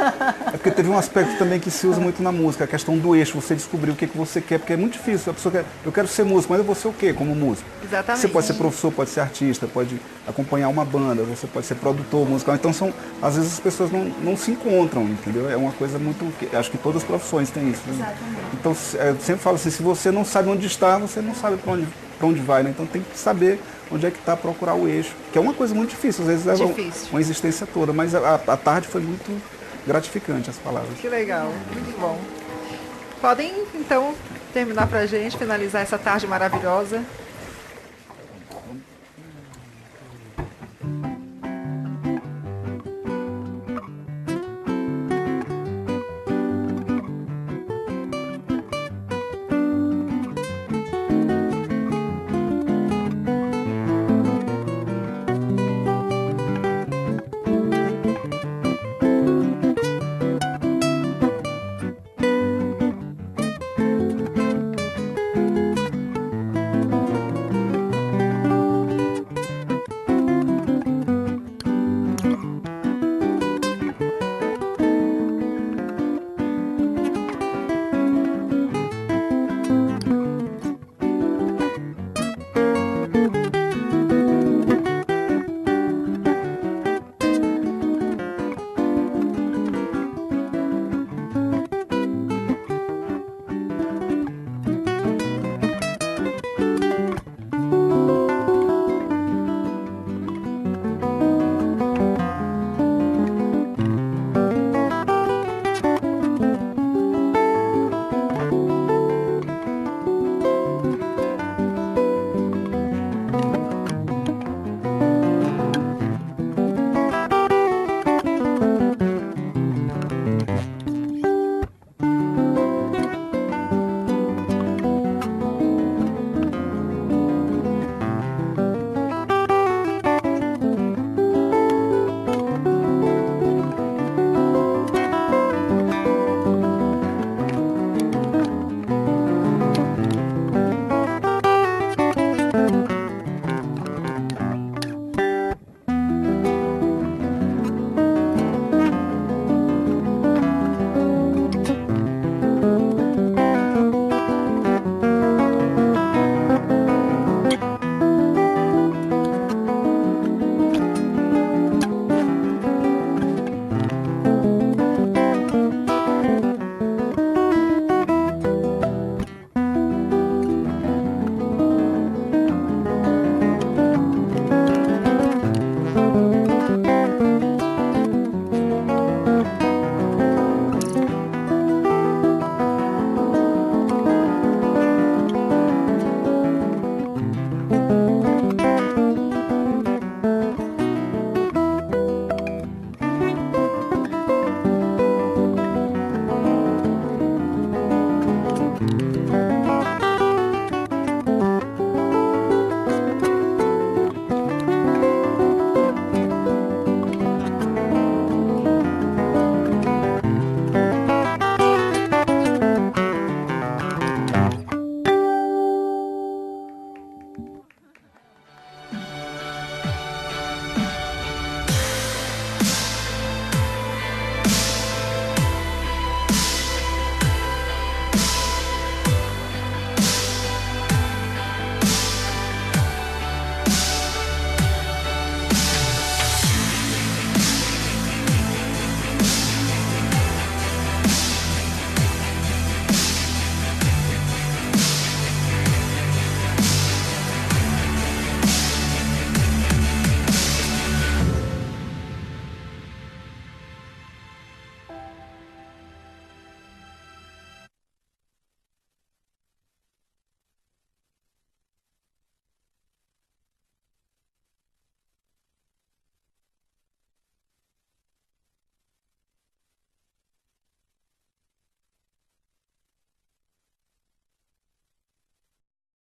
É porque teve um aspecto também que se usa muito na música, a questão do eixo, você descobrir o que você quer, porque é muito difícil. A pessoa quer, eu quero ser músico, mas eu vou ser o quê como músico? Exatamente. Você pode ser professor, pode ser artista, pode acompanhar uma banda, você pode ser produtor musical. Então, às vezes as pessoas não se encontram, entendeu? É uma coisa muito... Acho que todas as profissões têm isso. Né? Exatamente. Então, eu sempre falo assim, se você não sabe onde está, você não sabe para onde vai, né? Então tem que saber onde é que está, procurar o eixo, que é uma coisa muito difícil, às vezes leva uma existência toda, mas a tarde foi muito gratificante, as palavras. Que legal, muito bom. Podem, então, terminar pra gente, finalizar essa tarde maravilhosa.